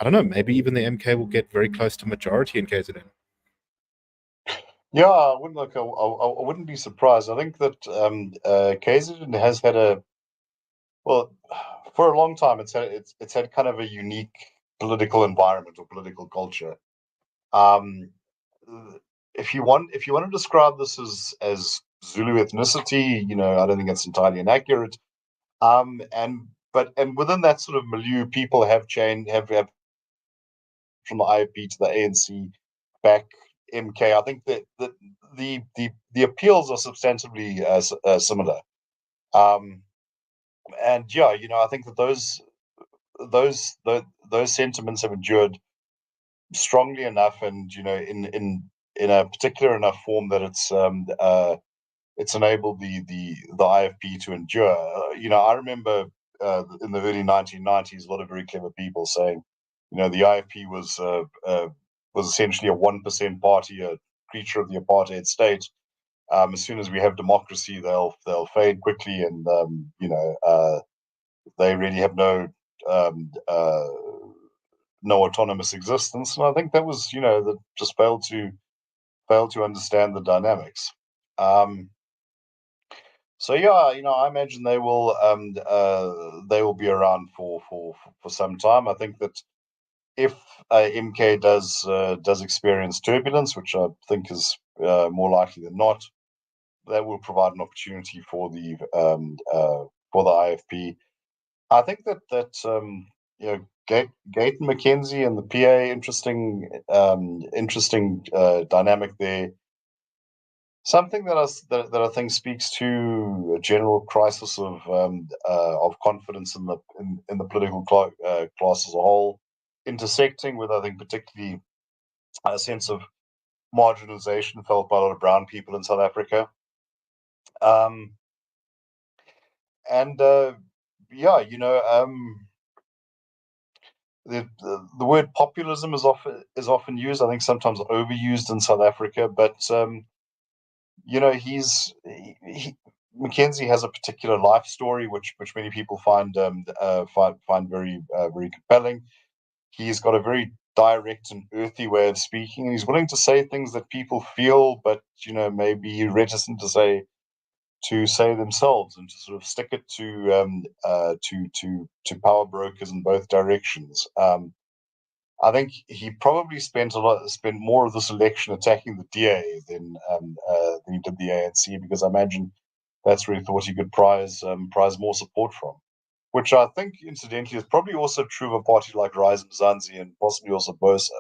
Speaker 1: I don't know, maybe even the MK will get very close to majority in KZN.
Speaker 4: Yeah, I wouldn't be surprised. I think that KZN has had for a long time, it's had kind of a unique political environment or political culture. If you want to describe this as Zulu ethnicity, I don't think that's entirely inaccurate. And within that sort of milieu, people have changed, have from the IFP to the ANC back MK. I think that the appeals are substantively similar. And yeah, I think that those sentiments have endured strongly enough, and in a particular enough form that it's enabled the IFP to endure. I remember in the early 1990s, a lot of very clever people saying, the IFP was essentially a 1% party, a creature of the apartheid state. As soon as we have democracy, they'll fade quickly, and they really have no autonomous existence. And I think that was that just failed to understand the dynamics. So yeah, I imagine they will be around for some time. I think that if MK does experience turbulence, which I think is more likely than not, that will provide an opportunity for the IFP. I think that Gate and McKenzie and the PA, interesting dynamic there. Something that I think speaks to a general crisis of confidence in the political class as a whole, intersecting with, I think, particularly a sense of marginalization felt by a lot of brown people in South Africa. The word populism is often used. I think sometimes overused in South Africa, but Mackenzie has a particular life story which many people find very very compelling. He's got a very direct and earthy way of speaking, and he's willing to say things that people feel, but maybe reticent to say themselves, and to sort of stick it to power brokers in both directions. I think he probably spent more of this election attacking the DA than he did the ANC, because I imagine that's where he thought he could prize more support from. Which I think, incidentally, is probably also true of a party like Rise Mzansi and possibly also BOSA.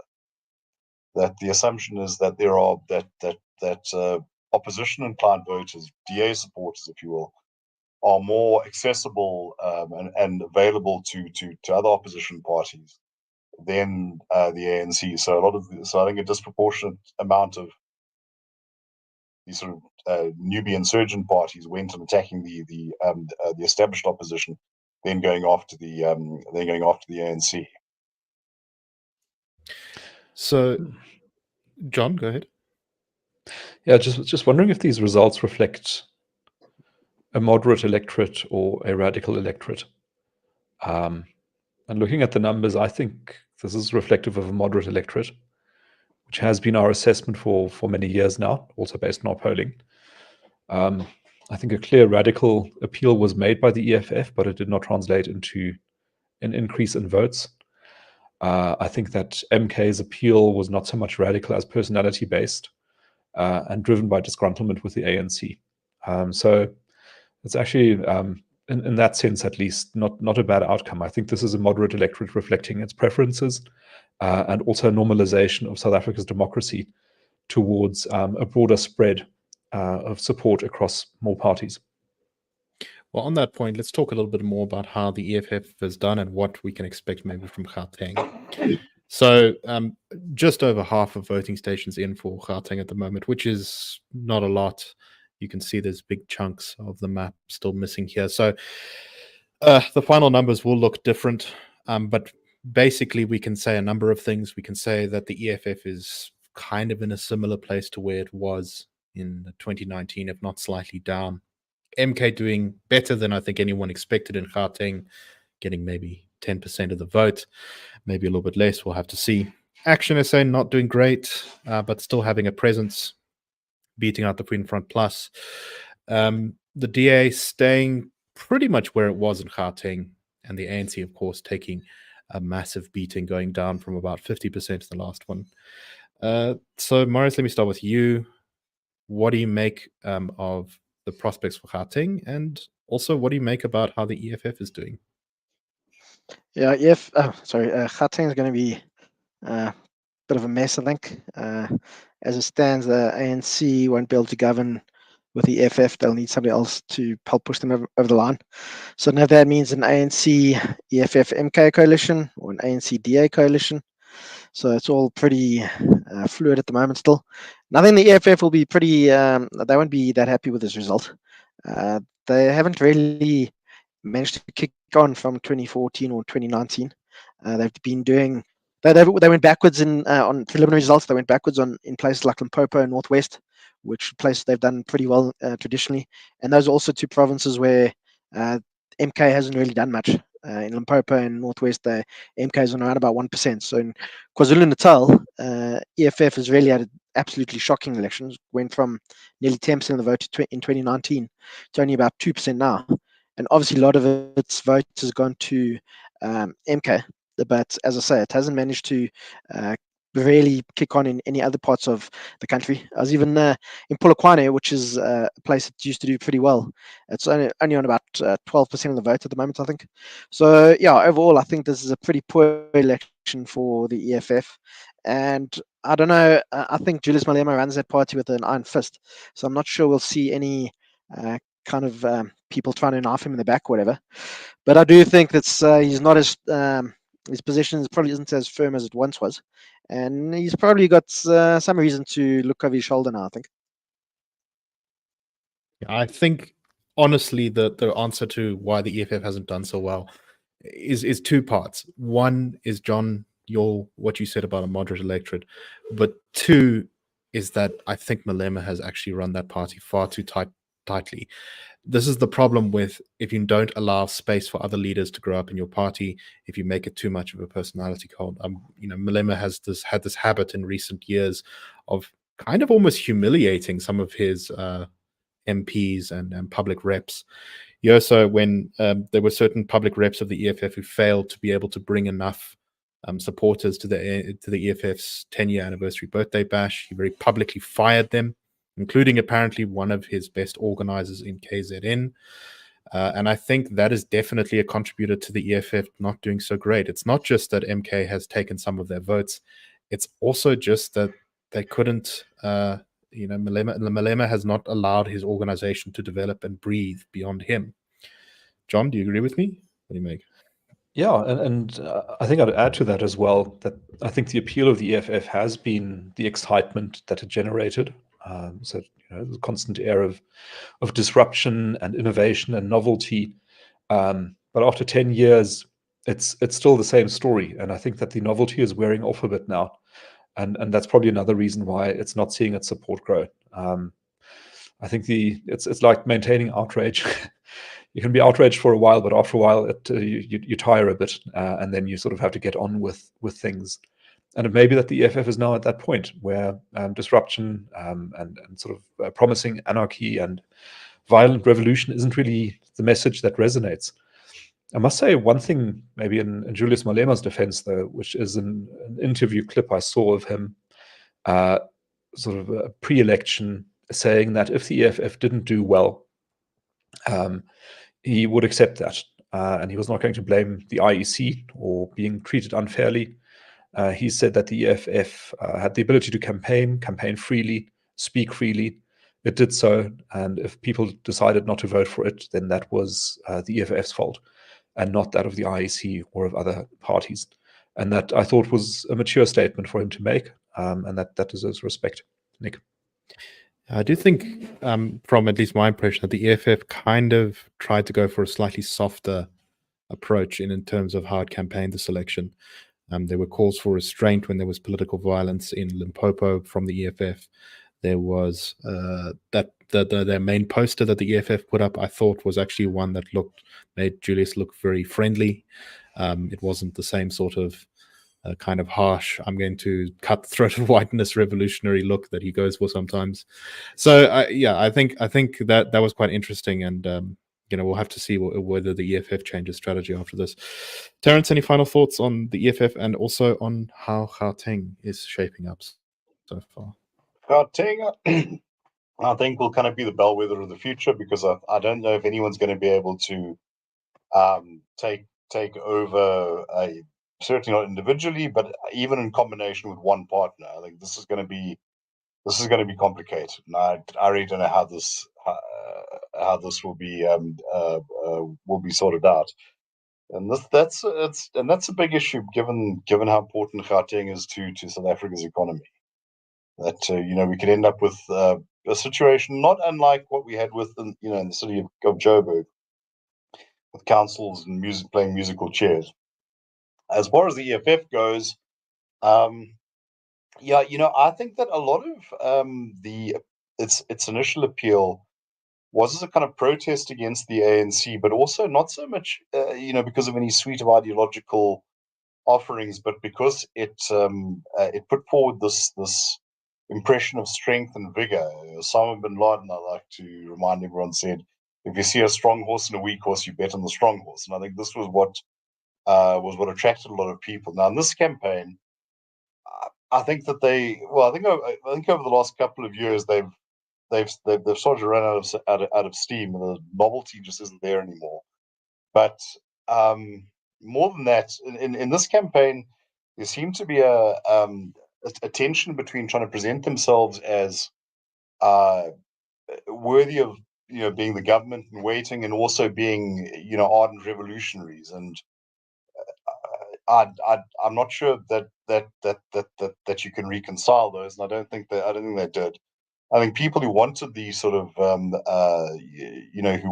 Speaker 4: That the assumption is that there are opposition inclined voters, DA supporters, if you will, are more accessible and available to other opposition parties than the ANC. So I think a disproportionate amount of these sort of newbie insurgent parties went on attacking the established opposition, then going after the ANC.
Speaker 1: So, John, go ahead.
Speaker 2: Yeah, just wondering if these results reflect a moderate electorate or a radical electorate. And looking at the numbers, I think this is reflective of a moderate electorate, which has been our assessment for many years now, also based on our polling. I think a clear radical appeal was made by the EFF, but it did not translate into an increase in votes. I think that MK's appeal was not so much radical as personality-based and driven by disgruntlement with the ANC. So it's actually, in that sense at least, not a bad outcome. I think this is a moderate electorate reflecting its preferences and also a normalization of South Africa's democracy towards a broader spread of support across more parties.
Speaker 1: Well, on that point, let's talk a little bit more about how the EFF has done and what we can expect maybe from Gauteng. So just over half of voting stations in for Gauteng at the moment, which is not a lot. You can see there's big chunks of the map still missing here. So the final numbers will look different, but basically we can say a number of things. We can say that the EFF is kind of in a similar place to where it was in 2019, if not slightly down. MK doing better than I think anyone expected in Gauteng, getting maybe 10% of the vote, maybe a little bit less. We'll have to see. Action SA not doing great, but still having a presence, beating out the Freedom Front Plus. The DA staying pretty much where it was in Gauteng, and the ANC, of course, taking a massive beating, going down from about 50% to the last one. So, Marius, let me start with you. What do you make of the prospects for Gauteng, and also what do you make about how the EFF is doing?
Speaker 3: Yeah, Gauteng is going to be a bit of a mess, I think. As it stands, the ANC won't be able to govern with the EFF. They'll need somebody else to help push them over the line. So now that means an ANC EFF MK coalition or an ANC DA coalition. So it's all pretty fluid at the moment still. And I think the EFF will be pretty, they won't be that happy with this result. They haven't really managed to kick on from 2014 or 2019. They've been doing, they went backwards on preliminary results. They went backwards in places like Limpopo and Northwest, which places they've done pretty well traditionally. And those are also two provinces where MK hasn't really done much. In Limpopo and Northwest, the MK is on around about 1%. So in KwaZulu-Natal, EFF has really had absolutely shocking elections. Went from nearly 10% of the vote in 2019 to only about 2% now. And obviously, a lot of its vote has gone to MK. But as I say, it hasn't managed to really kick on in any other parts of the country. I was even in Polokwane, which is a place that used to do pretty well. It's only on about 12% of the vote at the moment, I think. So yeah, overall, I think this is a pretty poor election for the EFF. And I don't know, I think Julius Malema runs that party with an iron fist. So I'm not sure we'll see any kind of people trying to knife him in the back or whatever. But I do think that he's not as his position probably isn't as firm as it once was, and he's probably got some reason to look over his shoulder now, I think.
Speaker 1: I think honestly the answer to why the EFF hasn't done so well is two parts. One is, John, what you said about a moderate electorate, but two is that I think Malema has actually run that party far too tightly. This is the problem with if you don't allow space for other leaders to grow up in your party, if you make it too much of a personality cult. Malema has had this habit in recent years of kind of almost humiliating some of his MPs and public reps. So when there were certain public reps of the EFF who failed to be able to bring enough supporters to the EFF's 10-year anniversary birthday bash. He very publicly fired them, including apparently one of his best organizers in KZN. And I think that is definitely a contributor to the EFF not doing so great. It's not just that MK has taken some of their votes. It's also just that they couldn't, Malema has not allowed his organization to develop and breathe beyond him. John, do you agree with me? What do you make?
Speaker 2: Yeah, and I think I'd add to that as well, that I think the appeal of the EFF has been the excitement that it generated. So, the constant air of disruption and innovation and novelty. But after 10 years, it's still the same story. And I think that the novelty is wearing off a bit now. And that's probably another reason why it's not seeing its support grow. I think it's like maintaining outrage. You can be outraged for a while, but after a while, you tire a bit, and then you sort of have to get on with things. And it may be that the EFF is now at that point where disruption and sort of promising anarchy and violent revolution isn't really the message that resonates. I must say one thing, maybe in Julius Malema's defense, though, which is an interview clip I saw of him, sort of a pre-election, saying that if the EFF didn't do well, he would accept that, and he was not going to blame the IEC or being treated unfairly. He said that the EFF had the ability to campaign freely, speak freely. It did so, and if people decided not to vote for it, then that was the EFF's fault, and not that of the IEC or of other parties. And that, I thought, was a mature statement for him to make, and that deserves respect. Nick?
Speaker 1: I do think, from at least my impression, that the EFF kind of tried to go for a slightly softer approach in terms of how it campaigned this election. There were calls for restraint when there was political violence in Limpopo from the EFF. There was their main poster that the EFF put up, I thought, was actually one that made Julius look very friendly. It wasn't the same sort of kind of harsh, I'm going to cut the throat of whiteness revolutionary look that he goes for sometimes. So I think that was quite interesting, and we'll have to see whether the EFF changes strategy after this. Terence, any final thoughts on the EFF and also on how Gauteng is shaping up so far?
Speaker 4: Gauteng, I think, will kind of be the bellwether of the future, because I don't know if anyone's going to be able to take over certainly not individually, but even in combination with one partner. I think this is going to be complicated. And I really don't know how this will be sorted out. And that's a big issue given how important Gauteng is to South Africa's economy. That we could end up with a situation not unlike what we had with in the city of Joburg, with councils and playing musical chairs. As far as the EFF goes, I think that a lot of its initial appeal was as a kind of protest against the ANC, but also not so much because of any suite of ideological offerings, but because it put forward this impression of strength and vigor. Osama bin Laden, I like to remind everyone, said, "If you see a strong horse and a weak horse, you bet on the strong horse." And I think this was what attracted a lot of people. Now, in this campaign, I think that I think over the last couple of years they've started to run out of steam, and the novelty just isn't there anymore. But more than that, in this campaign, there seemed to be a tension between trying to present themselves as worthy of being the government in waiting, and also being ardent revolutionaries. And I'm not sure that you can reconcile those, and I don't think they did. I think people who wanted the sort of who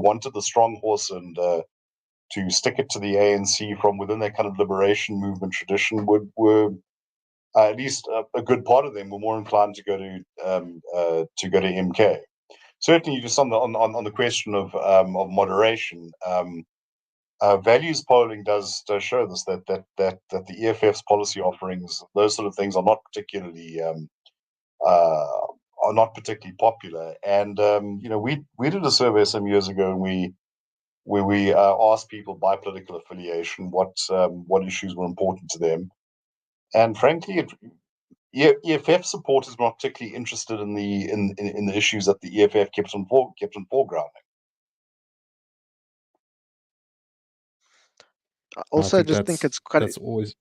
Speaker 4: wanted the strong horse and to stick it to the ANC from within their kind of liberation movement tradition were at least a good part of them were more inclined to go to MK. Certainly, just on the question of moderation. Values polling does show this, that the EFF's policy offerings, those sort of things, are not particularly popular. And we did a survey some years ago, where we asked people by political affiliation what issues were important to them. and frankly, EFF support is not particularly interested in the issues that the EFF kept on foregrounding.
Speaker 3: Also, just think it's quite.
Speaker 1: That's always.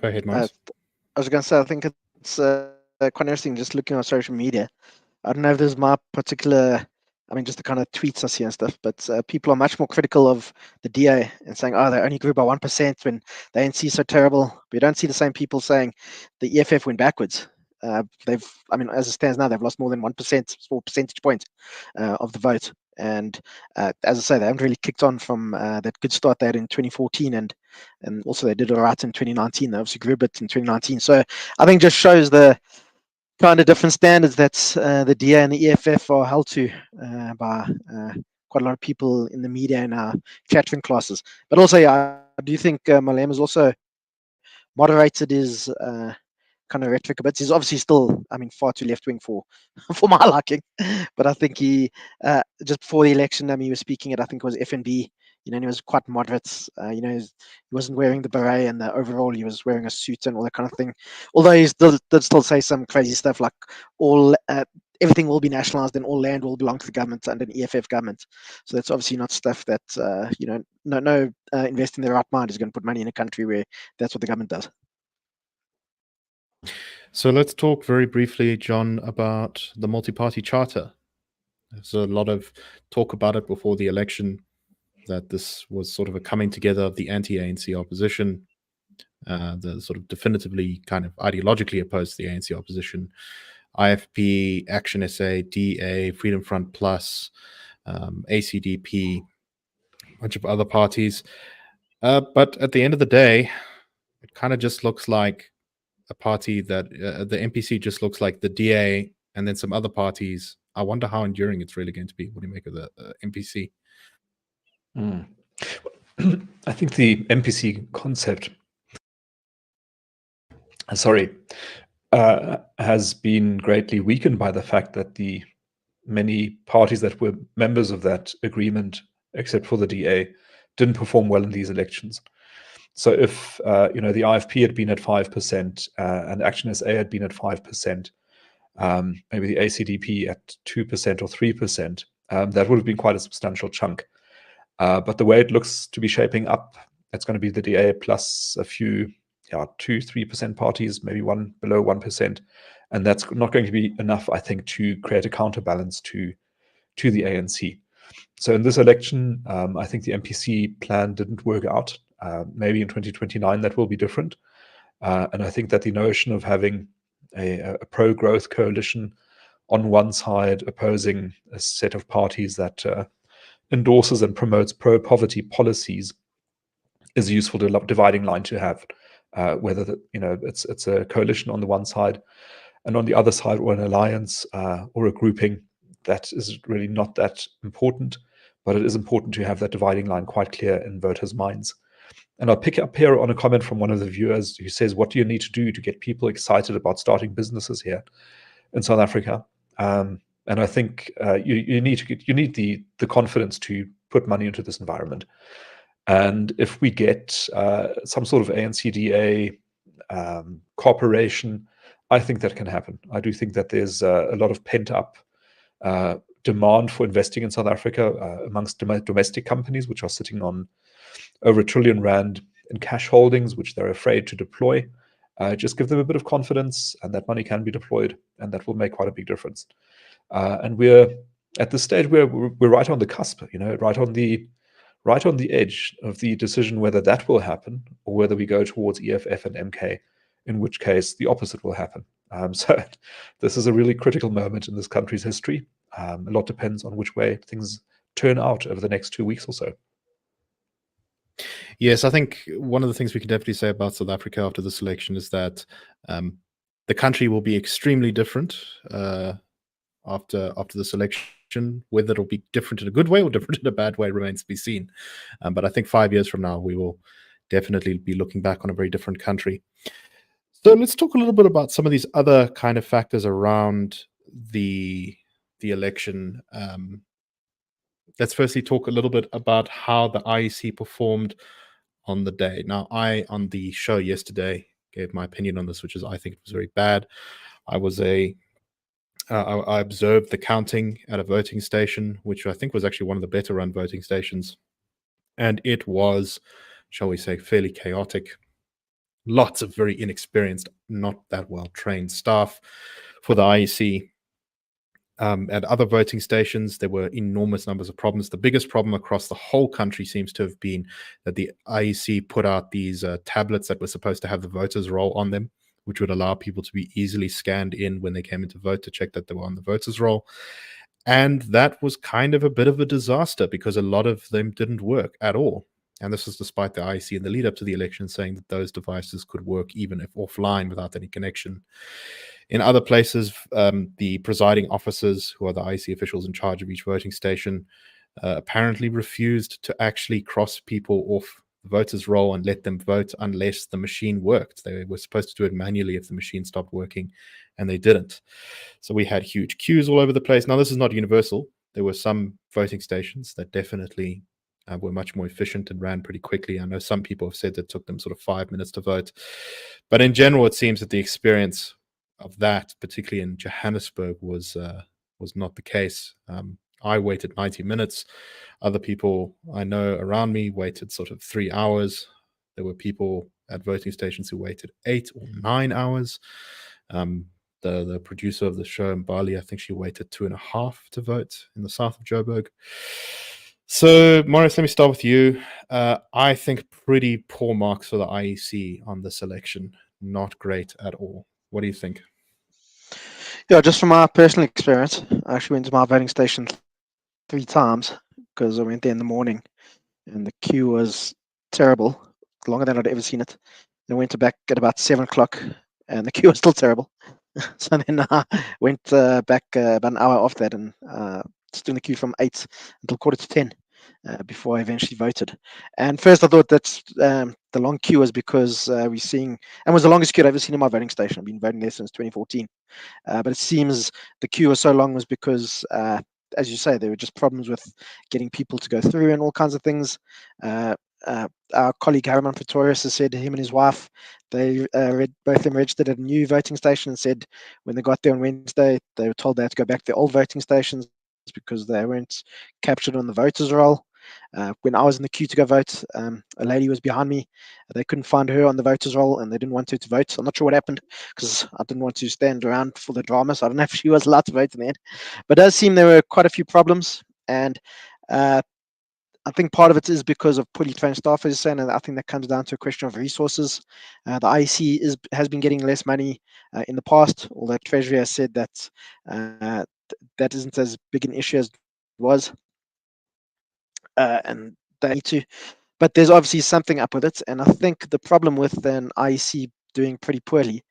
Speaker 1: Go ahead,
Speaker 3: I
Speaker 1: Marius.
Speaker 3: was going to say, I think it's quite interesting just looking on social media. I don't know if there's my particular, I mean, just the kind of tweets I see and stuff, but people are much more critical of the DA and saying, oh, they only grew by 1% when the ANC is so terrible. But you don't see the same people saying the EFF went backwards. They've, I mean, as it stands now, they've lost more than 1%, 4 percentage points of the vote. And as I say, they haven't really kicked on from that good start they had in 2014, and also they did all right in 2019. They obviously grew a bit in 2019. So I think just shows the kind of different standards that the DA and the EFF are held to by quite a lot of people in the media and our chattering classes. But also, yeah, I do think Malema has also moderated his kind of rhetoric a bit. He's obviously still, I mean, far too left wing for my liking. But I think he just before the election, I mean, he was speaking at, I think it was FNB. You know, and he was quite moderate. You know, he wasn't wearing the beret and the overall. He was wearing a suit and all that kind of thing. Although he did still say some crazy stuff like everything will be nationalized and all land will belong to the government under an EFF government. So that's obviously not stuff that you know, no investor in their right mind is going to put money in a country where that's what the government does.
Speaker 1: So let's talk very briefly, John, about the Multiparty Charter. There's a lot of talk about it before the election, that this was sort of a coming together of the anti-ANC opposition, the sort of definitively kind of ideologically opposed to the ANC opposition, IFP, Action SA, DA, Freedom Front Plus, ACDP, a bunch of other parties. But at the end of the day, it kind of just looks like a party that the MPC just looks like the DA and then some other parties. I wonder how enduring it's really going to be. What do you make of the MPC?
Speaker 2: I think the MPC concept, has been greatly weakened by the fact that the many parties that were members of that agreement, except for the DA, didn't perform well in these elections. So if you know, the IFP had been at 5% and Action SA had been at 5%, maybe the ACDP at 2% or 3%, that would have been quite a substantial chunk. But the way it looks to be shaping up, it's going to be the DA plus a few 2-3% parties, maybe one below 1%, and that's not going to be enough, I think, to create a counterbalance to the ANC. So in this election, I think the MPC plan didn't work out. Maybe in 2029 that will be different. And I think that the notion of having a pro-growth coalition on one side opposing a set of parties that endorses and promotes pro-poverty policies is a useful dividing line to have. Whether it's a coalition on the one side, and on the other side, or an alliance or a grouping, that is really not that important. But it is important to have that dividing line quite clear in voters' minds. And I'll pick up here on a comment from one of the viewers who says, what do you need to do to get people excited about starting businesses here in South Africa? And I think you need the confidence to put money into this environment. And if we get some sort of ANC-DA cooperation, I think that can happen. I do think that there's a lot of pent-up demand for investing in South Africa amongst domestic companies, which are sitting on over R1 trillion in cash holdings, which they're afraid to deploy. Just give them a bit of confidence, and that money can be deployed, and that will make quite a big difference. And we're at this stage where we're right on the cusp, right on the edge of the decision whether that will happen or whether we go towards EFF and MK, in which case the opposite will happen. So this is a really critical moment in this country's history. A lot depends on which way things turn out over the next 2 weeks or so.
Speaker 1: Yes, I think one of the things we can definitely say about South Africa after this election is that the country will be extremely different after this election. Whether it'll be different in a good way or different in a bad way remains to be seen. But I think 5 years from now, we will definitely be looking back on a very different country. So let's talk a little bit about some of these other kind of factors around the election. Let's firstly talk a little bit about how the IEC performed on the day. Now, on the show yesterday, gave my opinion on this, which is I think it was very bad. I observed the counting at a voting station, which I think was actually one of the better run voting stations. And it was, shall we say, fairly chaotic. Lots of very inexperienced, not that well trained staff for the IEC. At other voting stations, there were enormous numbers of problems. The biggest problem across the whole country seems to have been that the IEC put out these tablets that were supposed to have the voters' roll on them, which would allow people to be easily scanned in when they came in to vote to check that they were on the voters' roll. And that was kind of a bit of a disaster because a lot of them didn't work at all. And this was despite the IEC in the lead up to the election saying that those devices could work even if offline without any connection. In other places, the presiding officers, who are the IEC officials in charge of each voting station, apparently refused to actually cross people off the voters' roll and let them vote unless the machine worked. They were supposed to do it manually if the machine stopped working, and they didn't. So we had huge queues all over the place. Now, this is not universal. There were some voting stations that definitely were much more efficient and ran pretty quickly. I know some people have said it took them sort of 5 minutes to vote. But in general, it seems that the experience of that, particularly in Johannesburg, was not the case. I waited 90 minutes. Other people I know around me waited sort of 3 hours. There were people at voting stations who waited 8 or 9 hours. The producer of the show in Bali, I think she waited 2.5 to vote in the south of Joburg. So, Marius, let me start with you. I think pretty poor marks for the IEC on this election. Not great at all. What do you think?
Speaker 3: Yeah, just from my personal experience, I actually went to my voting station 3 times because I went there in the morning and the queue was terrible, longer than I'd ever seen it. Then went back at about 7 o'clock and the queue was still terrible. So then I went back about an hour after that and stood in the queue from 8 until 9:45 before I eventually voted. And first I thought that the long queue was because we're seeing, and was the longest queue I've ever seen in my voting station. I've been voting there since 2014. But it seems the queue was so long was because, as you say, there were just problems with getting people to go through and all kinds of things. Our colleague Harriman Pretorius has said him and his wife, they both of them registered at a new voting station and said when they got there on Wednesday, they were told they had to go back to their old voting stations because they weren't captured on the voters' roll. When I was in the queue to go vote, a lady was behind me. They couldn't find her on the voters' roll and they didn't want her to vote. I'm not sure what happened because I didn't want to stand around for the drama, so I don't know if she was allowed to vote in the end. But it does seem there were quite a few problems, and I think part of it is because of poorly trained staff, as you say, and I think that comes down to a question of resources. The IEC has been getting less money in the past, although Treasury has said that that isn't as big an issue as it was. And they need to, but there's obviously something up with it. And I think the problem with an IEC doing pretty poorly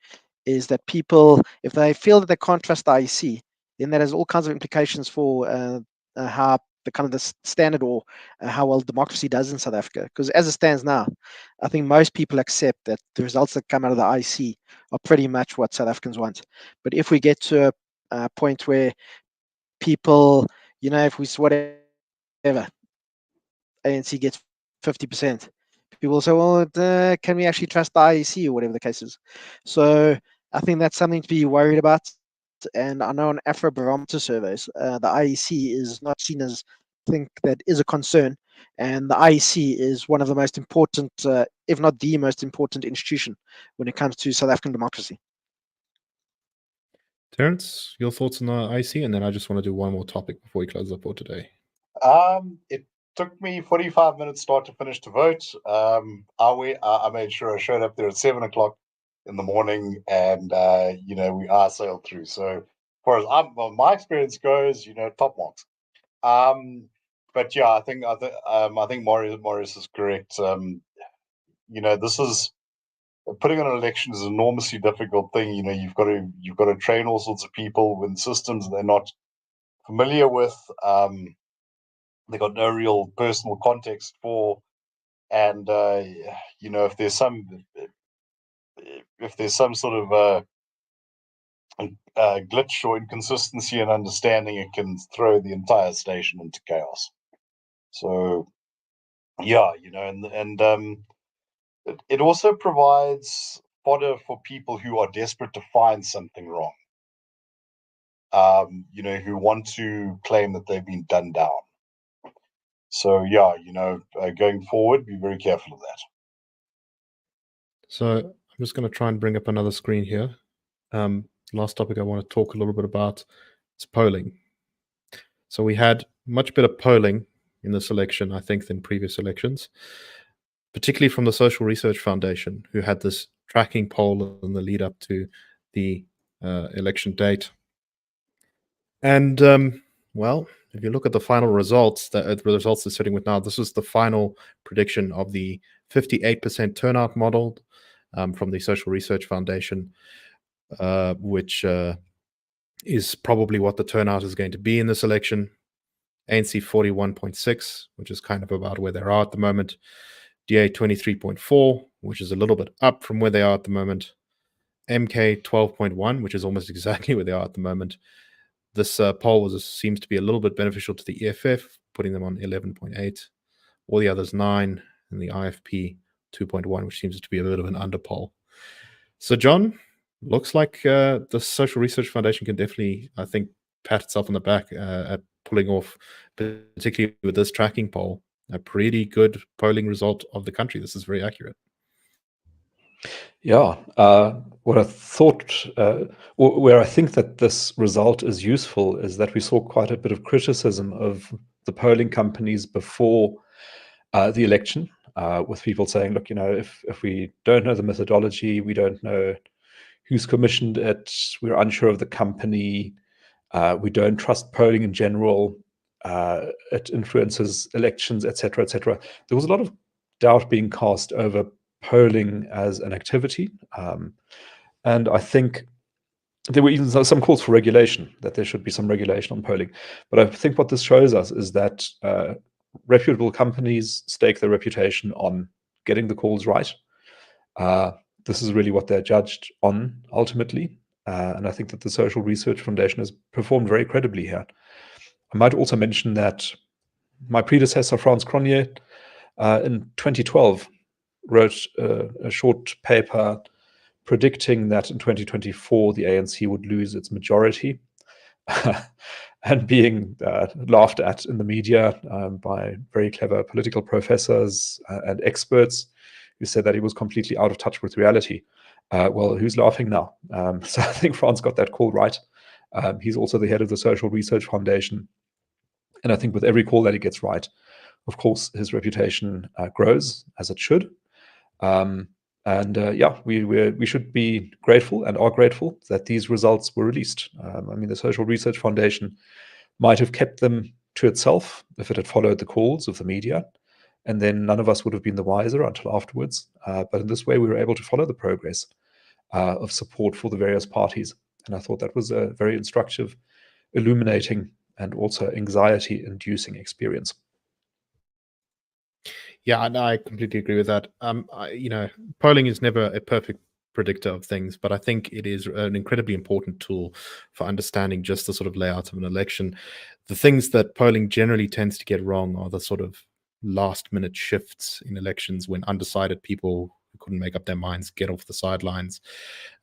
Speaker 3: is that people, if they feel that they can't trust the IEC, then that has all kinds of implications for how the kind of the standard or how well democracy does in South Africa. Because as it stands now, I think most people accept that the results that come out of the IEC are pretty much what South Africans want. But if we get to a point where people, if we whatever, ANC gets 50%. People say, well, can we actually trust the IEC or whatever the case is? So I think that's something to be worried about. And I know on Afrobarometer surveys, the IEC is not seen as think that is a concern. And the IEC is one of the most important, if not the most important institution when it comes to South African democracy.
Speaker 1: Terence, your thoughts on the IEC? And then I just want to do one more topic before we close up for today.
Speaker 4: It took me 45 minutes start to finish to vote. I made sure I showed up there at 7 o'clock in the morning, and we sailed through. So as far as my experience goes, top marks. But yeah, I think Marius is correct. This is putting on an election is an enormously difficult thing. You've got to train all sorts of people with systems they're not familiar with. They got no real personal context for, and if there's some sort of glitch or inconsistency in understanding, it can throw the entire station into chaos. So yeah, and it also provides fodder for people who are desperate to find something wrong. Who want to claim that they've been done down. So yeah, going forward, be very careful of that.
Speaker 1: So I'm just going to try and bring up another screen here. Last topic I want to talk a little bit about is polling. So we had much better polling in this election, I think, than previous elections, particularly from the Social Research Foundation, who had this tracking poll in the lead up to the election date. And well, if you look at the final results, the results they're sitting with now, this is the final prediction of the 58% turnout model from the Social Research Foundation, which is probably what the turnout is going to be in this election. ANC 41.6, which is kind of about where they are at the moment. DA 23.4, which is a little bit up from where they are at the moment. MK 12.1, which is almost exactly where they are at the moment. This poll seems to be a little bit beneficial to the EFF, putting them on 11.8. All the others 9, and the IFP 2.1, which seems to be a bit of an under poll. So, John, looks like the Social Research Foundation can definitely, I think, pat itself on the back at pulling off, particularly with this tracking poll, a pretty good polling result of the country. This is very accurate.
Speaker 2: Yeah, what I thought, where I think that this result is useful is that we saw quite a bit of criticism of the polling companies before the election, with people saying, look, if we don't know the methodology, we don't know who's commissioned it, we're unsure of the company, we don't trust polling in general, it influences elections, etc., etc. There was a lot of doubt being cast over polling as an activity. And I think there were even some calls for regulation, that there should be some regulation on polling. But I think what this shows us is that reputable companies stake their reputation on getting the calls right. This is really what they're judged on ultimately. And I think that the Social Research Foundation has performed very credibly here. I might also mention that my predecessor, Frans Cronje, in 2012, wrote a short paper predicting that in 2024 the ANC would lose its majority, and being laughed at in the media by very clever political professors and experts who said that he was completely out of touch with reality. Well, who's laughing now? So I think Frans got that call right. He's also the head of the Social Research Foundation. And I think with every call that he gets right, of course, his reputation grows, as it should. Yeah, we should be grateful and are grateful that these results were released. I mean, the Social Research Foundation might have kept them to itself if it had followed the calls of the media, and then none of us would have been the wiser until afterwards. But in this way, we were able to follow the progress of support for the various parties. And I thought that was a very instructive, illuminating, and also anxiety-inducing experience.
Speaker 1: Yeah, I completely agree with that. Polling is never a perfect predictor of things, but I think it is an incredibly important tool for understanding just the sort of layout of an election. The things that polling generally tends to get wrong are the sort of last-minute shifts in elections when undecided people who couldn't make up their minds get off the sidelines.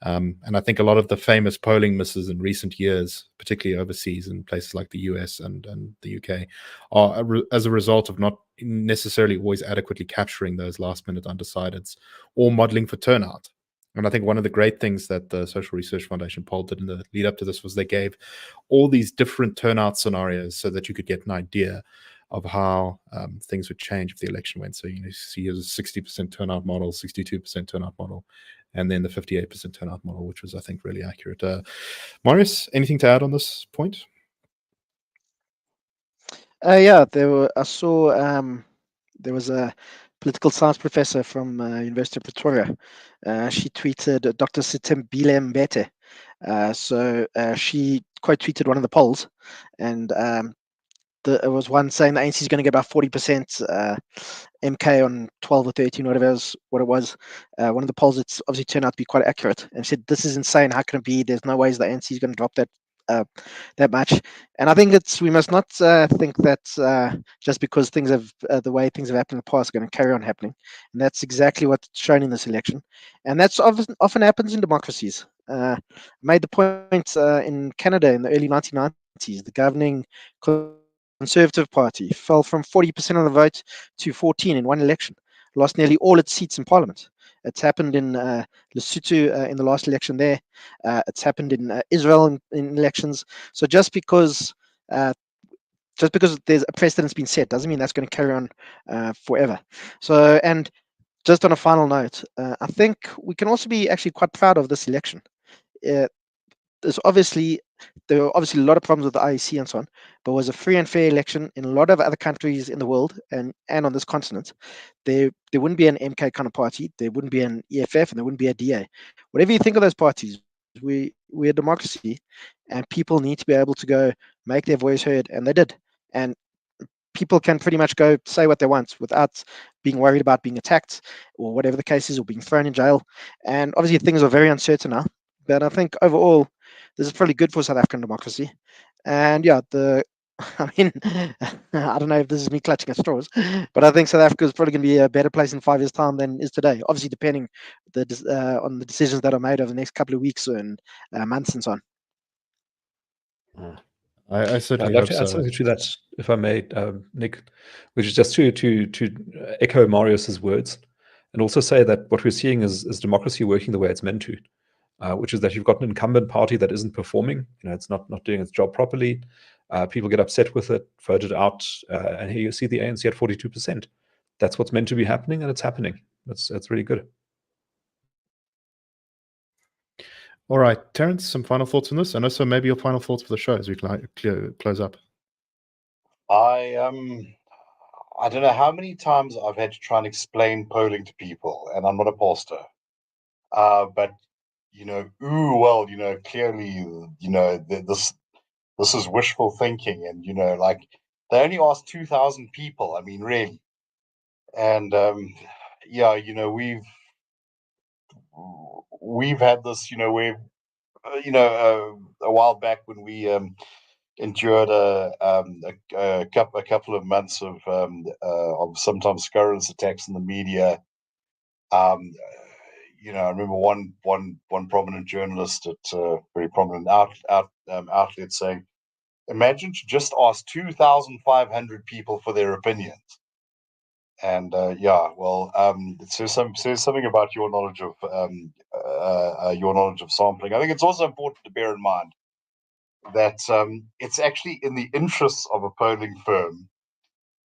Speaker 1: And I think a lot of the famous polling misses in recent years, particularly overseas in places like the US and the UK, are as a result of not necessarily always adequately capturing those last-minute undecideds or modeling for turnout. And I think one of the great things that the Social Research Foundation poll did in the lead up to this was they gave all these different turnout scenarios so that you could get an idea of how things would change if the election went. So, you see a 60% turnout model, 62% turnout model, and then the 58% turnout model, which was, I think, really accurate. Marius, anything to add on this point?
Speaker 3: Yeah, I saw there was a political science professor from University of Pretoria. She tweeted Dr. Sitembile Mbete. So she quote tweeted one of the polls, and there was one saying the ANC is going to get about 40%, MK on 12 or 13, whatever it was. One of the polls, it's obviously turned out to be quite accurate, and said, this is insane. How can it be? There's no ways the ANC is going to drop that that much. And I think we must not think that just because things have the way things have happened in the past are going to carry on happening. And that's exactly what's shown in this election. And that's often happens in democracies. I made the point in Canada in the early 1990s, the governing Conservative Party fell from 40% of the vote to 14 in one election, lost nearly all its seats in Parliament. It's happened in Lesotho in the last election there. It's happened in Israel in elections. So just because there's a precedent's been set doesn't mean that's going to carry on forever. So, and just on a final note, I think we can also be actually quite proud of this election. There were obviously a lot of problems with the IEC and so on, but it was a free and fair election in a lot of other countries in the world and on this continent. There wouldn't be an MK kind of party, there wouldn't be an EFF, and there wouldn't be a DA. Whatever you think of those parties, we're a democracy, and people need to be able to go make their voice heard, and they did. And people can pretty much go say what they want without being worried about being attacked or whatever the case is, or being thrown in jail. And obviously things are very uncertain now, but I think overall this is probably good for South African democracy. And yeah, I mean, I don't know if this is me clutching at straws, but I think South Africa is probably going to be a better place in 5 years' time than is today. Obviously, depending on the decisions that are made over the next couple of weeks and months and so on.
Speaker 1: I certainly
Speaker 2: I'd like
Speaker 1: hope
Speaker 2: to add
Speaker 1: so.
Speaker 2: something to that, if I may, Nick, which is just to echo Marius's words, and also say that what we're seeing is democracy working the way it's meant to, which is that you've got an incumbent party that isn't performing. It's not doing its job properly. People get upset with it, vote it out, and here you see the ANC at 42%. That's what's meant to be happening, and it's happening. That's really good.
Speaker 1: All right, Terence, some final thoughts on this, and also maybe your final thoughts for the show as we close up.
Speaker 4: I don't know how many times I've had to try and explain polling to people, and I'm not a pollster. But clearly, this is wishful thinking, and like they only asked 2,000 people. I mean, really, and we've had this, a while back when we endured a couple of months of sometimes scurrilous attacks in the media. I remember one prominent journalist at a very prominent outlet saying, "Imagine to just ask 2,500 people for their opinions." And it says something about your knowledge of sampling. I think it's also important to bear in mind that it's actually in the interests of a polling firm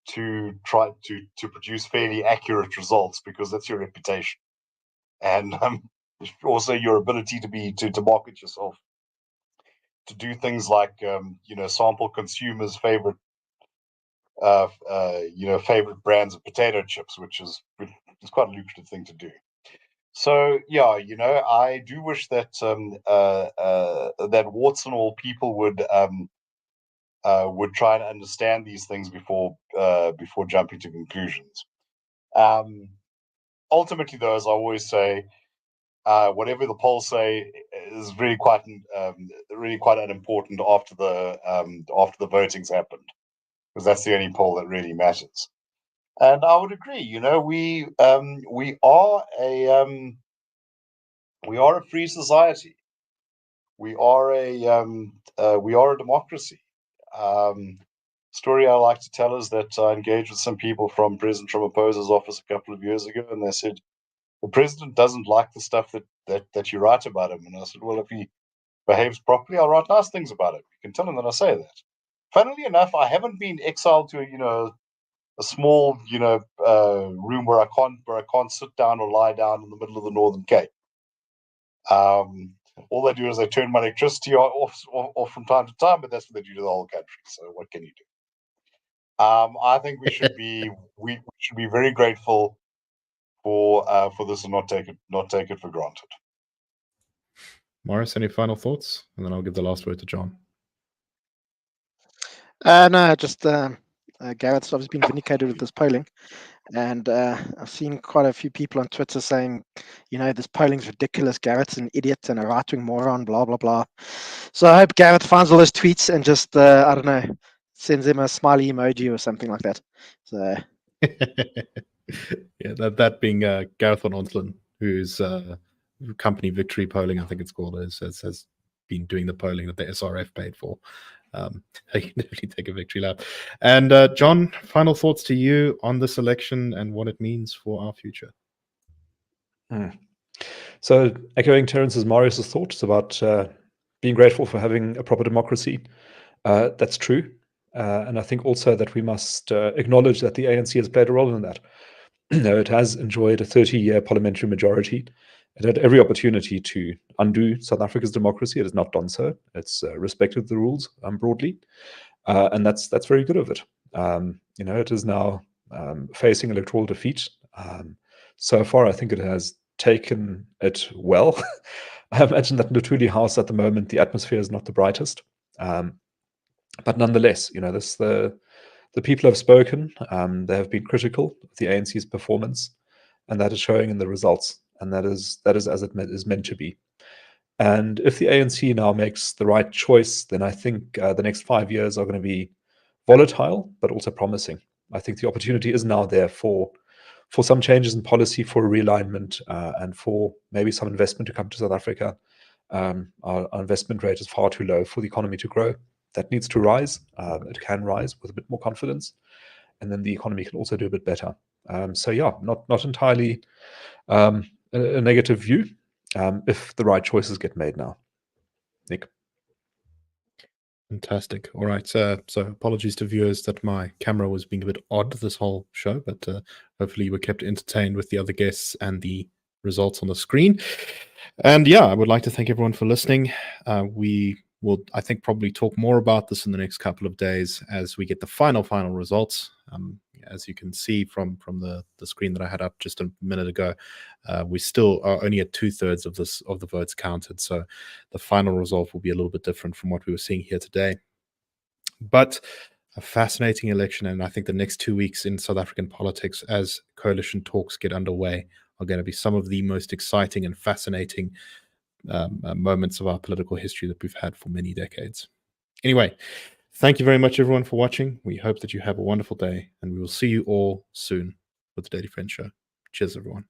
Speaker 4: to try to produce fairly accurate results, because that's your reputation, and also your ability to market yourself, to do things like sample consumers' favorite brands of potato chips, which is quite a lucrative thing to do. So I do wish that that warts and all people would try and understand these things before jumping to conclusions. Ultimately, though, as I always say, whatever the polls say is really quite unimportant after the voting's happened, because that's the only poll that really matters. And I would agree. We are a free society. We are a democracy. Story I like to tell is that I engaged with some people from President Ramaphosa's office a couple of years ago, and they said, the president doesn't like the stuff that you write about him. And I said, well, if he behaves properly, I'll write nice things about him. You can tell him that I say that. Funnily enough, I haven't been exiled to a small room where I can't sit down or lie down in the middle of the Northern Cape. All they do is they turn my electricity off from time to time, but that's what they do to the whole country. So what can you do? I think we should be very grateful for this and not take it for granted.
Speaker 1: Marius, any final thoughts? And then I'll give the last word to John.
Speaker 3: No, just Gareth's obviously been vindicated with this polling. And I've seen quite a few people on Twitter saying, this polling's ridiculous. Garrett's an idiot and a right-wing moron, blah, blah, blah. So I hope Garrett finds all those tweets and just, I don't know, sends him a smiley emoji or something like that. So
Speaker 1: yeah, that being Gareth van Onselen, whose company Victory Polling, I think it's called, has been doing the polling that the SRF paid for. I can definitely take a victory lap. And John, final thoughts to you on this election and what it means for our future.
Speaker 2: So echoing Terence's Marius's thoughts about being grateful for having a proper democracy, that's true. And I think also that we must acknowledge that the ANC has played a role in that. It has enjoyed a 30-year parliamentary majority. It had every opportunity to undo South Africa's democracy. It has not done so. It's respected the rules broadly, and that's very good of it. It is now facing electoral defeat. So far, I think it has taken it well. I imagine that in the Tuli House at the moment, the atmosphere is not the brightest, but nonetheless, the people have spoken. They have been critical of the ANC's performance, and that is showing in the results. And that is as it is meant to be. And if the ANC now makes the right choice, then I think the next 5 years are going to be volatile, but also promising. I think the opportunity is now there for some changes in policy, for a realignment, and for maybe some investment to come to South Africa. Our investment rate is far too low for the economy to grow. That needs to rise. It can rise with a bit more confidence, and then the economy can also do a bit better. So yeah, not entirely a negative view if the right choices get made now. Nick.
Speaker 1: Fantastic. All right. So apologies to viewers that my camera was being a bit odd this whole show, but hopefully you were kept entertained with the other guests and the results on the screen. And yeah, I would like to thank everyone for listening. We will, I think, probably talk more about this in the next couple of days as we get the final results. As you can see from the screen that I had up just a minute ago, we still are only at 2/3 of the votes counted. So the final result will be a little bit different from what we were seeing here today. But a fascinating election, and I think the next 2 weeks in South African politics as coalition talks get underway are going to be some of the most exciting and fascinating moments of our political history that we've had for many decades. Anyway, thank you very much, everyone, for watching. We hope that you have a wonderful day, and we will see you all soon with the Daily Friends Show. Cheers, everyone.